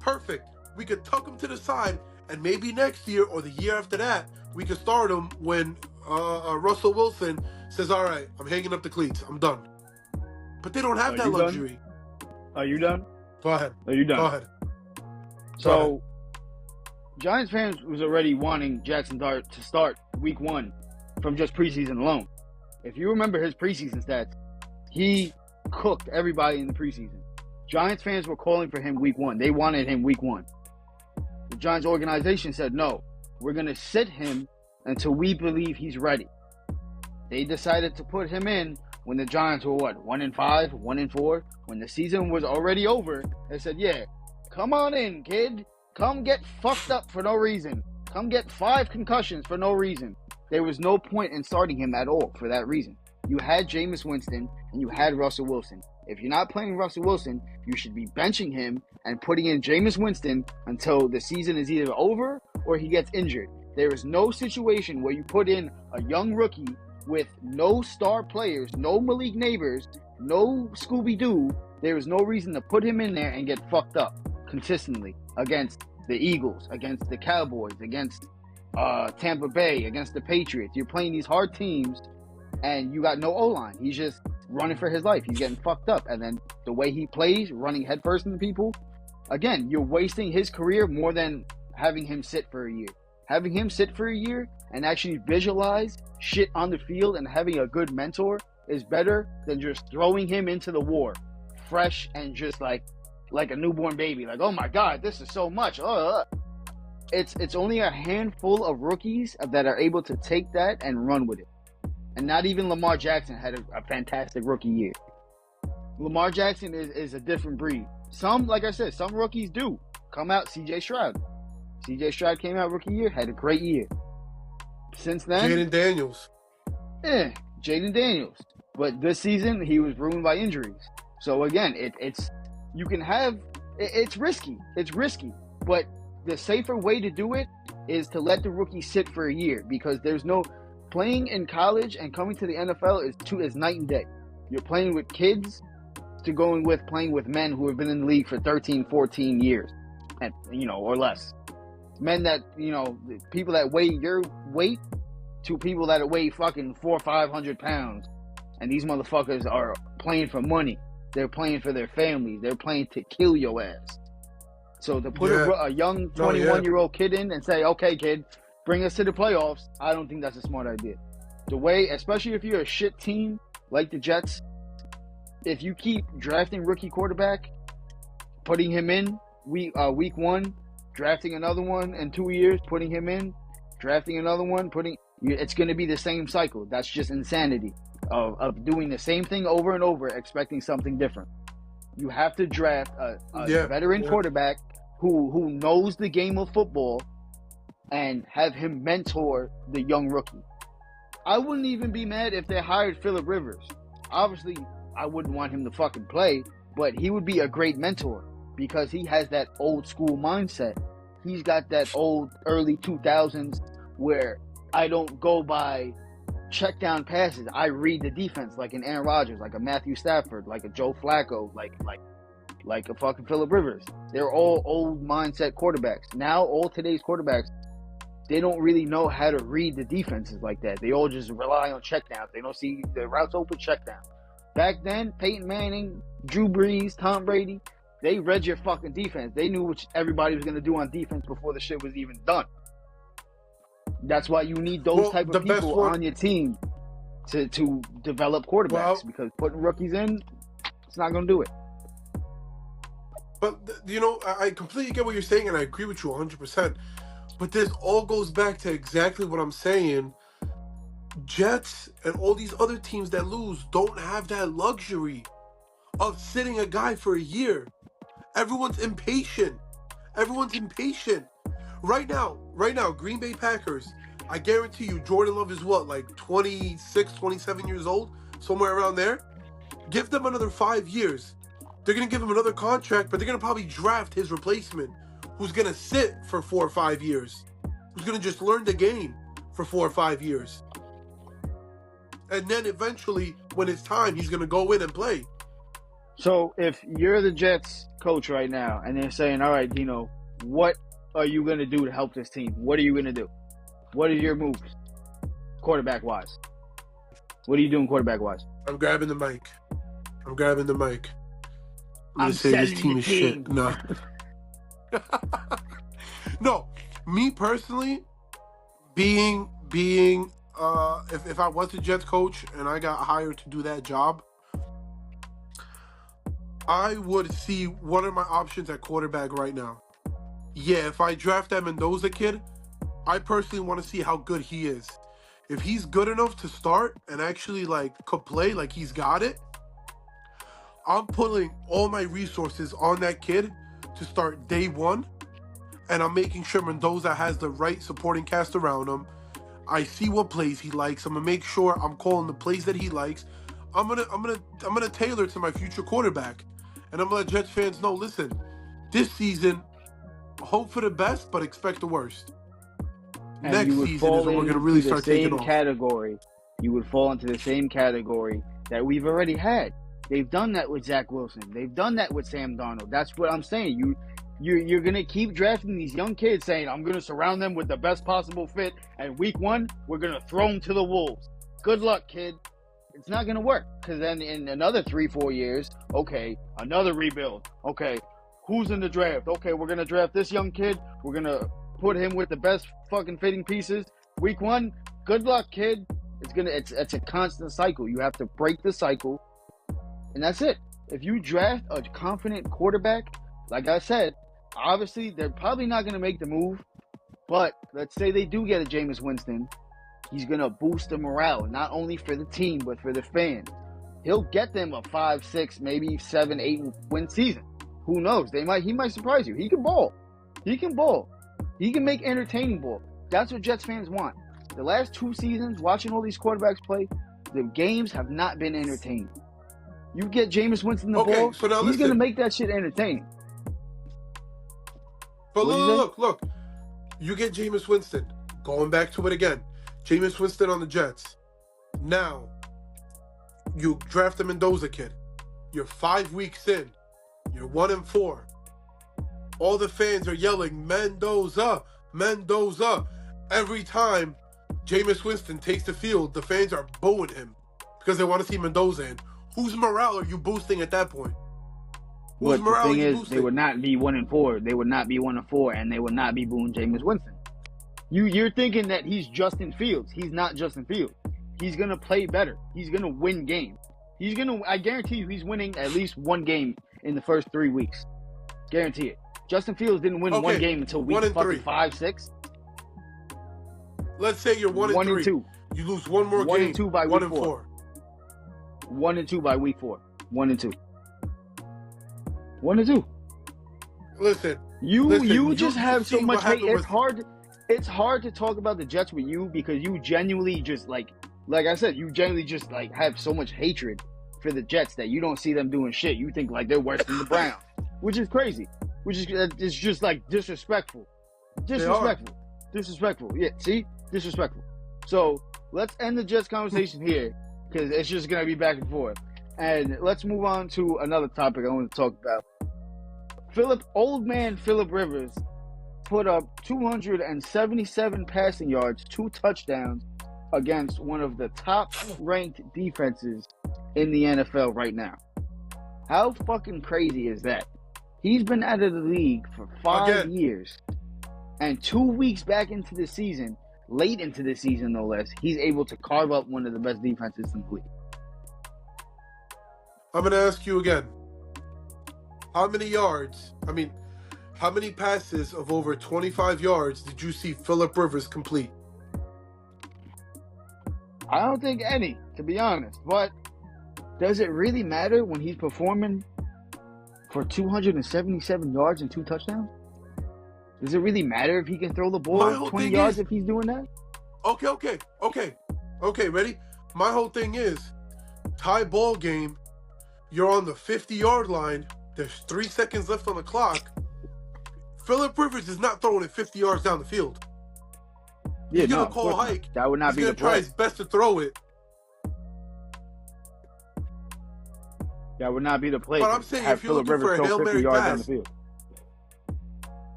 Perfect. We could tuck him to the side, and maybe next year or the year after that, we could start him when Russell Wilson says, all right, I'm hanging up the cleats. I'm done. But they don't have that luxury. Are you done? Go ahead. Are you done? Go ahead. So, Giants fans was already wanting Jackson Dart to start week 1 from just preseason alone. If you remember his preseason stats, he cooked everybody in the preseason. Giants fans were calling for him week 1. They wanted him week 1. The Giants organization said, no, we're going to sit him until we believe he's ready. They decided to put him in when the Giants were, 1-5, 1-4? When the season was already over, they said, yeah, come on in, kid. Come get fucked up for no reason. Come get 5 concussions for no reason. There was no point in starting him at all for that reason. You had Jameis Winston and you had Russell Wilson. If you're not playing Russell Wilson, you should be benching him and putting in Jameis Winston until the season is either over or he gets injured. There is no situation where you put in a young rookie with no star players, no Malik Neighbors, no Scooby-Doo. There is no reason to put him in there and get fucked up consistently against the Eagles, against the Cowboys, against Tampa Bay, against the Patriots. You're playing these hard teams and you got no O-line. He's just running for his life. He's getting fucked up. And then the way he plays, running headfirst into people, again, you're wasting his career more than having him sit for a year. Having him sit for a year and actually visualize shit on the field and having a good mentor is better than just throwing him into the war fresh and just like a newborn baby. Like, oh my God, this is so much. It's only a handful of rookies that are able to take that and run with it. And not even Lamar Jackson had a fantastic rookie year. Lamar Jackson is a different breed. Some, like I said, some rookies do come out. C.J. Stroud came out rookie year, had a great year. Since then, Jaden Daniels. Jaden Daniels. But this season, he was ruined by injuries. So again, it's risky. It's risky. But the safer way to do it is to let the rookie sit for a year, because there's no playing in college and coming to the NFL is night and day. You're playing with kids to playing with men who have been in the league for 13, 14 years, and or less. Men that people that weigh your weight to people that weigh fucking 400 or 500 pounds, and these motherfuckers are playing for money. They're playing for their families. They're playing to kill your ass. So to put a young 21-year-old kid in and say, "Okay, kid, bring us to the playoffs," I don't think that's a smart idea. The way, especially if you're a shit team like the Jets, if you keep drafting rookie quarterback, putting him in week one, drafting another one in 2 years, putting him in, drafting another one, it's going to be the same cycle. That's just insanity of doing the same thing over and over, expecting something different. You have to draft a veteran quarterback who knows the game of football and have him mentor the young rookie. I wouldn't even be mad if they hired Phillip Rivers. Obviously, I wouldn't want him to fucking play, but he would be a great mentor because he has that old school mindset. He's got that old early 2000s where I don't go by check down passes. I read the defense like an Aaron Rodgers, like a Matthew Stafford, like a Joe Flacco, like a fucking Phillip Rivers. They're all old mindset quarterbacks. Now, all today's quarterbacks, they don't really know how to read the defenses like that. They all just rely on checkdowns. They don't see the routes open, checkdown. Back then, Peyton Manning, Drew Brees, Tom Brady, they read your fucking defense. They knew what everybody was going to do on defense before the shit was even done. That's why you need those type of people on your team to develop quarterbacks, because putting rookies in, it's not going to do it. But, I completely get what you're saying, and I agree with you 100%. But this all goes back to exactly what I'm saying. Jets and all these other teams that lose don't have that luxury of sitting a guy for a year. Everyone's impatient. Right now, Green Bay Packers, I guarantee you, Jordan Love is what, like 26, 27 years old? Somewhere around there? Give them another 5 years. They're going to give him another contract, but they're going to probably draft his replacement, who's going to sit for 4 or 5 years, who's going to just learn the game for 4 or 5 years. And then eventually, when it's time, he's going to go in and play. So if you're the Jets coach right now, and they're saying, all right, Dino, what are you going to do to help this team? What are you going to do? What are your moves, quarterback-wise? What are you doing quarterback-wise? I'm grabbing the mic. I'm going to say this team is shit. No. No, me personally, being if I was the Jets coach and I got hired to do that job, I would see what are my options at quarterback right now. Yeah, if I draft that Mendoza kid, I personally want to see how good he is. If he's good enough to start and actually could play like he's got it, I'm putting all my resources on that kid to start day one, and I'm making sure Mendoza has the right supporting cast around him. I see what plays he likes. I'm gonna make sure I'm calling the plays that he likes. I'm gonna tailor to my future quarterback, and I'm gonna let Jets fans know. Listen, this season, hope for the best, but expect the worst. And next season is when we're gonna really start taking off. You would fall into the same category that we've already had. They've done that with Zach Wilson. They've done that with Sam Darnold. That's what I'm saying. You're going to keep drafting these young kids saying, I'm going to surround them with the best possible fit, and week one, we're going to throw them to the wolves. Good luck, kid. It's not going to work, because then in another 3-4 years, okay, another rebuild. Okay, who's in the draft? Okay, we're going to draft this young kid. We're going to put him with the best fucking fitting pieces. Week one, good luck, kid. It's a constant cycle. You have to break the cycle, and that's it. If you draft a confident quarterback, like I said, obviously they're probably not going to make the move, but let's say they do get a Jameis Winston, He's going to boost the morale, not only for the team, but for the fans. He'll get them a 5, 6, maybe 7, 8 win season. Who knows? He might surprise you. He can ball. He can ball. He can make entertaining ball. That's what Jets fans want. The last 2 seasons, watching all these quarterbacks play, the games have not been entertaining. You get Jameis Winston the ball, so now he's going to make that shit entertaining. But look. You get Jameis Winston. Going back to it again. Jameis Winston on the Jets. Now, you draft the Mendoza kid. You're 5 weeks in. You're 1-4. All the fans are yelling, Mendoza, Mendoza. Every time Jameis Winston takes the field, the fans are booing him because they want to see Mendoza in. Whose morale are you boosting at that point? Whose morale the thing is, boosting? They would not be 1-4. They would not be 1-4, and they would not be booing Jameis Winston. You're thinking that he's Justin Fields. He's not Justin Fields. He's gonna play better. He's gonna win games. I guarantee you, he's winning at least one game in the first 3 weeks. Guarantee it. Justin Fields didn't win one game until week 5, 6. Let's say you're 1-3. You lose one more game. 1-2 by week 4. 1-2 by week 4. 1-2. 1-2. Listen. You just have so much hate. It's hard to talk about the Jets with you because you genuinely just like I said, you genuinely just like have so much hatred for the Jets that you don't see them doing shit. You think like they're worse than the Browns, which is crazy. Which is it's just like disrespectful. Disrespectful. Yeah, see? Disrespectful. So let's end the Jets conversation here because it's just gonna be back and forth. And let's move on to another topic I want to talk about. Old man Phillip Rivers put up 277 passing yards, 2 touchdowns against one of the top-ranked defenses in the NFL right now. How fucking crazy is that? He's been out of the league for 5 years, and 2 weeks back into the season, late into the season no less, he's able to carve up one of the best defenses in the league. I'm going to ask you again. How many passes of over 25 yards did you see Phillip Rivers complete? I don't think any, to be honest. But does it really matter when he's performing for 277 yards and 2 touchdowns? Does it really matter if he can throw the ball 20 yards if he's doing that? Okay, ready? My whole thing is, tie ball game, you're on the 50-yard line, there's 3 seconds left on the clock. Phillip Rivers is not throwing it 50 yards down the field. He's going to call hike. That would not be the play. He's going to try his best to throw it. That would not be the play. But I'm saying if you're looking for a Hail Mary pass,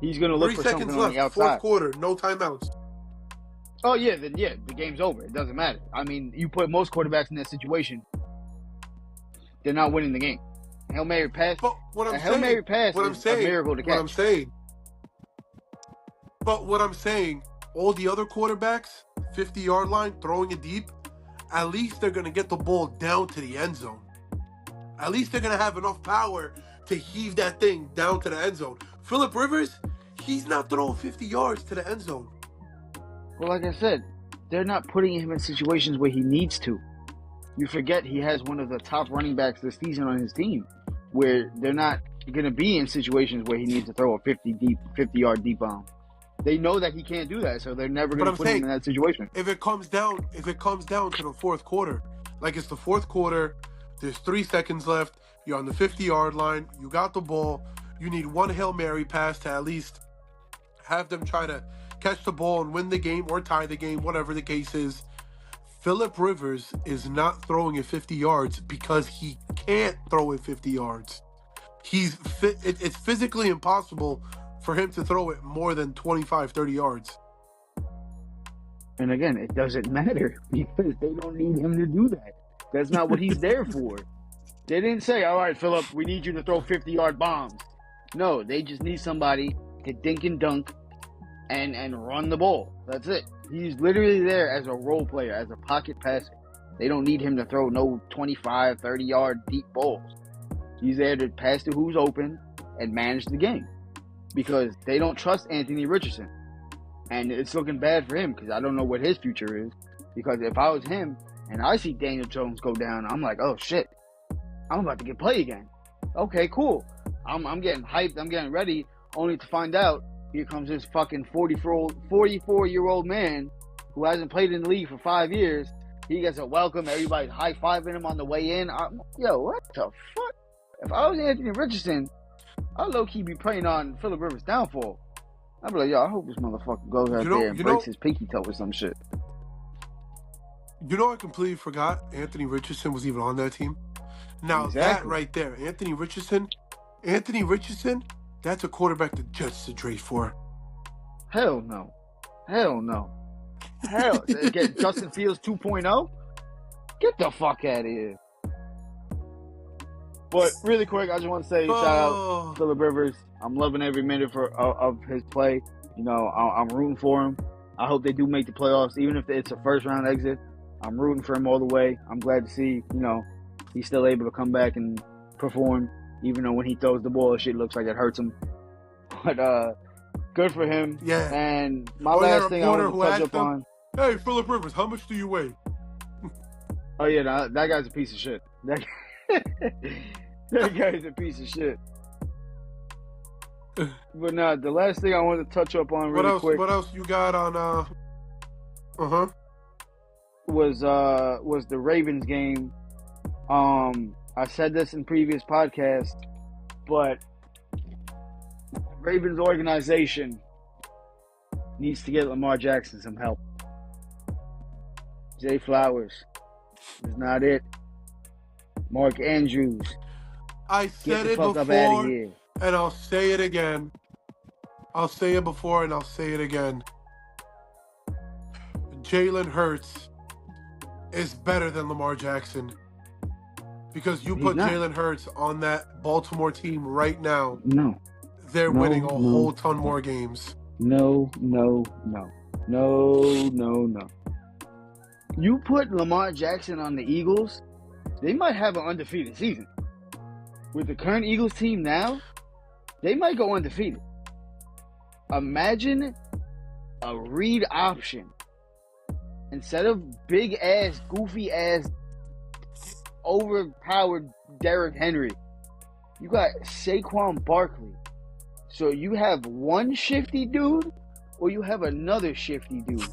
he's going to look for something on the outside. 4th quarter, no timeouts. Oh, yeah, then the game's over. It doesn't matter. I mean, you put most quarterbacks in that situation, they're not winning the game. Hail Mary pass. But what I'm saying, Hail Mary pass is a miracle to catch. What I'm saying, all the other quarterbacks, 50-yard line, throwing it deep, at least they're going to get the ball down to the end zone. At least they're going to have enough power to heave that thing down to the end zone. Phillip Rivers, he's not throwing 50 yards to the end zone. Well, like I said, they're not putting him in situations where he needs to. You forget he has one of the top running backs this season on his team, where they're not going to be in situations where he needs to throw a 50-yard deep bomb. They know that he can't do that, so they're never going to put him in that situation. If it comes down to the 4th quarter, like it's the 4th quarter, there's 3 seconds left, you're on the 50-yard line, you got the ball, you need one Hail Mary pass to at least have them try to catch the ball and win the game or tie the game, whatever the case is. Phillip Rivers is not throwing it 50 yards because he can't throw it 50 yards. It's physically impossible for him to throw it more than 25, 30 yards. And again, it doesn't matter because they don't need him to do that. That's not what he's there for. They didn't say, all right, Phillip, we need you to throw 50-yard bombs. No, they just need somebody to dink and dunk and run the ball. That's it. He's literally there as a role player, as a pocket passer. They don't need him to throw no 25, 30-yard deep balls. He's there to pass to who's open and manage the game because they don't trust Anthony Richardson. And it's looking bad for him because I don't know what his future is. Because if I was him and I see Daniel Jones go down, I'm like, oh shit, I'm about to get played again. Okay, cool. I'm getting hyped. I'm getting ready, only to find out here comes this fucking 44-year-old man who hasn't played in the league for 5 years. He gets a welcome. Everybody's high-fiving him on the way in. Yo, what the fuck? If I was Anthony Richardson, I'd low-key be praying on Phillip Rivers' downfall. I'd be like, yo, I hope this motherfucker goes out there and breaks his pinky toe or some shit. You know, I completely forgot Anthony Richardson was even on that team. Now, that right there, Anthony Richardson, that's a quarterback the Jets to trade for. Hell no. Get Justin Fields 2.0? Get the fuck out of here. But really quick, I just want to say, shout out Phillip Rivers. I'm loving every minute of his play. You know, I'm rooting for him. I hope they do make the playoffs, even if it's a first-round exit. I'm rooting for him all the way. I'm glad to see, you know, he's still able to come back and perform, even though when he throws the ball, shit looks like it hurts him. But good for him. Yeah. And my last thing I want to touch up on. Hey, Phillip Rivers, how much do you weigh? Oh yeah, that guy's a piece of shit. That guy's a piece of shit. But no, the last thing I wanted to touch up on really quick. What else you got on? Was the Ravens game. I said this in previous podcasts, but Ravens organization needs to get Lamar Jackson some help. Zay Flowers is not it. Mark Andrews. I said it before, and I'll say it again. I'll say it before, and I'll say it again. Jalen Hurts is better than Lamar Jackson. Because you put Jalen Hurts on that Baltimore team right now. No. They're winning a whole ton more games. No. You put Lamar Jackson on the Eagles, they might have an undefeated season. With the current Eagles team now, they might go undefeated. Imagine a read option. Instead of big-ass, goofy-ass, overpowered Derrick Henry, you got Saquon Barkley. So you have one shifty dude or you have another shifty dude.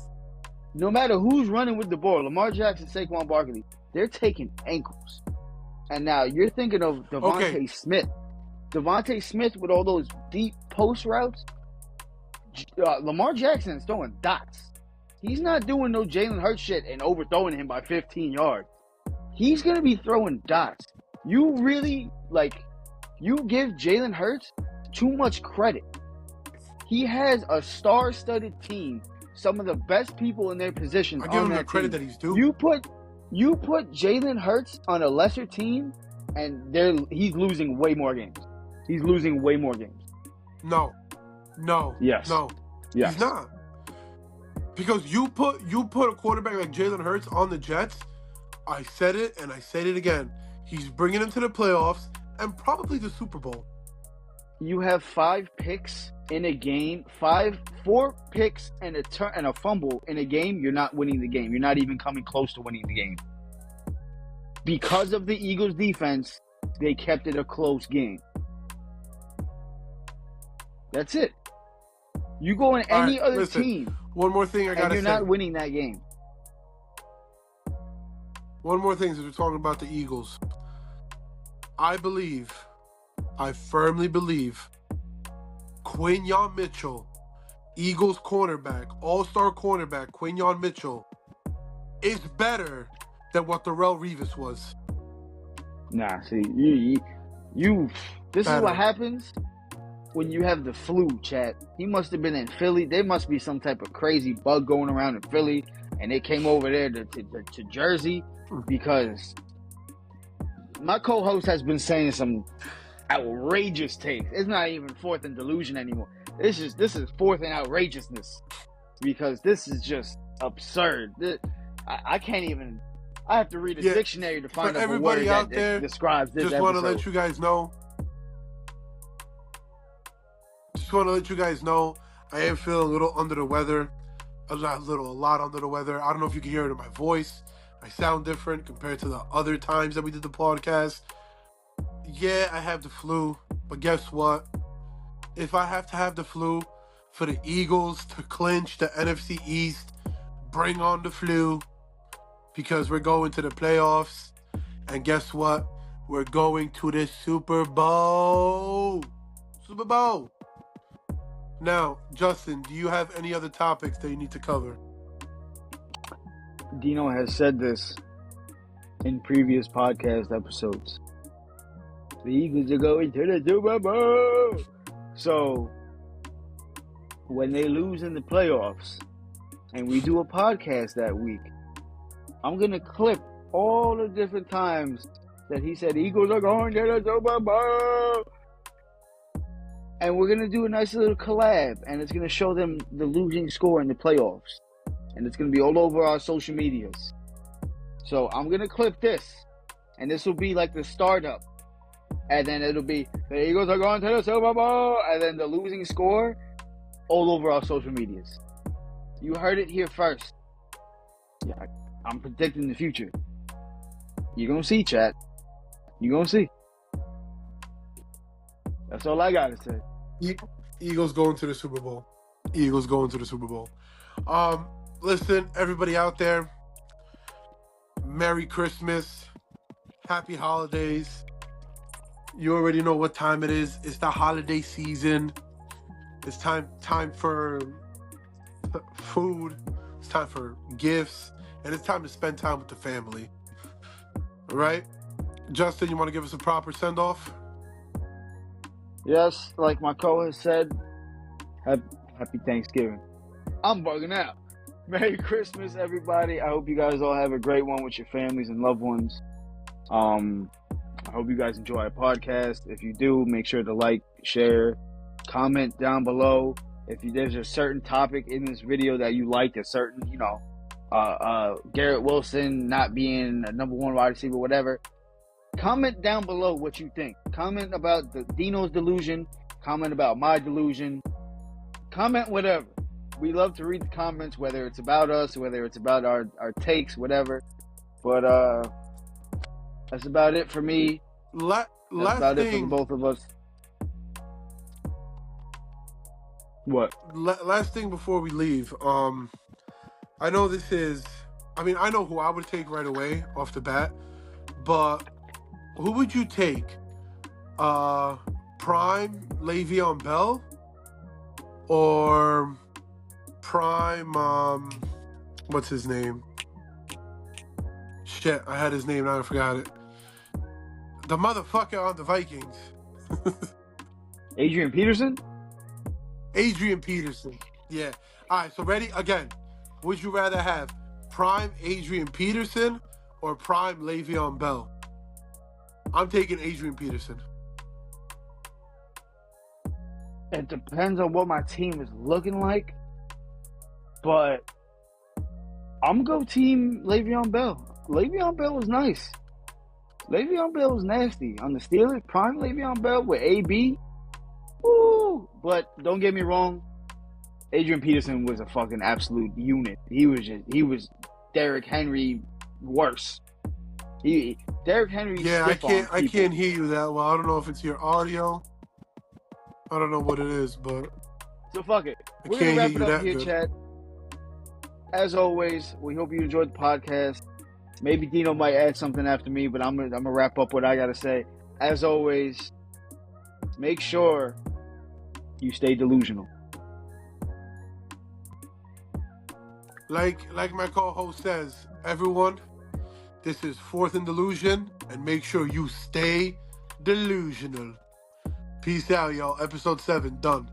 No matter who's running with the ball, Lamar Jackson, Saquon Barkley, they're taking ankles. And now you're thinking of Devontae Smith. Devontae Smith with all those deep post routes. Lamar Jackson is throwing dots. He's not doing no Jalen Hurts shit and overthrowing him by 15 yards. He's going to be throwing dots. You really, you give Jalen Hurts too much credit. He has a star-studded team, some of the best people in their positions. I give him the credit that he's due. You put Jalen Hurts on a lesser team, and he's losing way more games. He's losing way more games. No. Yes. No. Yes. He's not. Because you put a quarterback like Jalen Hurts on the Jets. I said it, and I said it again. He's bringing them to the playoffs and probably the Super Bowl. You have 5 picks in a game, 4 picks and a fumble in a game. You're not winning the game. You're not even coming close to winning the game. Because of the Eagles' defense, they kept it a close game. That's it. You go in any other team. One more thing I gotta say. And you're not winning that game. One more thing, since we're talking about the Eagles. I firmly believe, Quinyon Mitchell, Eagles cornerback, all-star cornerback, Quinyon Mitchell, is better than what Darrelle Revis was. Nah, see, this is what happens when you have the flu, chat. He must have been in Philly. There must be some type of crazy bug going around in Philly, and they came over there to Jersey, because my co-host has been saying some outrageous takes. It's not even 4th and Delusion anymore. This is 4th and outrageousness, because this is just absurd. I can't even. I have to read a dictionary to find out a word that describes this. Just want to let you guys know. I am feeling a little under the weather. A lot under the weather. I don't know if you can hear it in my voice. I sound different compared to the other times that we did the podcast. Yeah, I have the flu, but guess what? If I have to have the flu for the Eagles to clinch the NFC East, bring on the flu, because we're going to the playoffs. And guess what? We're going to the Super Bowl. Super Bowl. Now, Justin, do you have any other topics that you need to cover? Dino has said this in previous podcast episodes. The Eagles are going to the Super Bowl. So, when they lose in the playoffs and we do a podcast that week, I'm going to clip all the different times that he said Eagles are going to the Super Bowl. And we're going to do a nice little collab, and it's going to show them the losing score in the playoffs. And it's going to be all over our social medias. So I'm going to clip this, and this will be like the startup. And then it'll be, the Eagles are going to the Super Bowl, and then the losing score all over our social medias. You heard it here first. Yeah, I'm predicting the future. You're going to see, chat. You're going to see. That's all I got to say. Eagles going to the Super Bowl. Eagles going to the Super Bowl. Listen, everybody out there, Merry Christmas. Happy holidays. You already know what time it is. It's the holiday season. It's time for food. It's time for gifts. And it's time to spend time with the family. All right? Justin, you want to give us a proper send-off? Yes, like my co-host said, happy Thanksgiving. I'm bugging out. Merry Christmas, everybody. I hope you guys all have a great one with your families and loved ones. I hope you guys enjoy our podcast. If you do, make sure to like, share, comment down below. If there's a certain topic in this video that you liked, a certain, Garrett Wilson not being a number one wide receiver, whatever, comment down below what you think. Comment about the Dino's delusion. Comment about my delusion. Comment whatever. We love to read the comments, whether it's about us, whether it's about our takes, whatever. But that's about it for me. That's about it for the both of us. What? Last thing before we leave. I know this is... I know who I would take right away off the bat. But who would you take? Prime Le'Veon Bell? Or Prime... what's his name? Shit, I had his name, now I forgot it. The motherfucker on the Vikings. Adrian Peterson? Adrian Peterson. Yeah. All right, so ready? Again, would you rather have Prime Adrian Peterson or Prime Le'Veon Bell? I'm taking Adrian Peterson. It depends on what my team is looking like, but I'm going to go team Le'Veon Bell. Le'Veon Bell is nice. Le'Veon Bell is nasty. On the Steelers, prime Le'Veon Bell with AB. Woo! But don't get me wrong, Adrian Peterson was a fucking absolute unit. He was Derrick Henry worse. Derrick Henry. Yeah, I can't hear you that well. I don't know if it's your audio. I don't know what it is, but so fuck it. We're gonna wrap it up here, chat. As always, we hope you enjoyed the podcast. Maybe Dino might add something after me, but I'm gonna wrap up what I gotta say. As always, make sure you stay delusional. Like my co-host says, everyone, this is 4th and Delusion, and make sure you stay delusional. Peace out, y'all. Episode 7 done.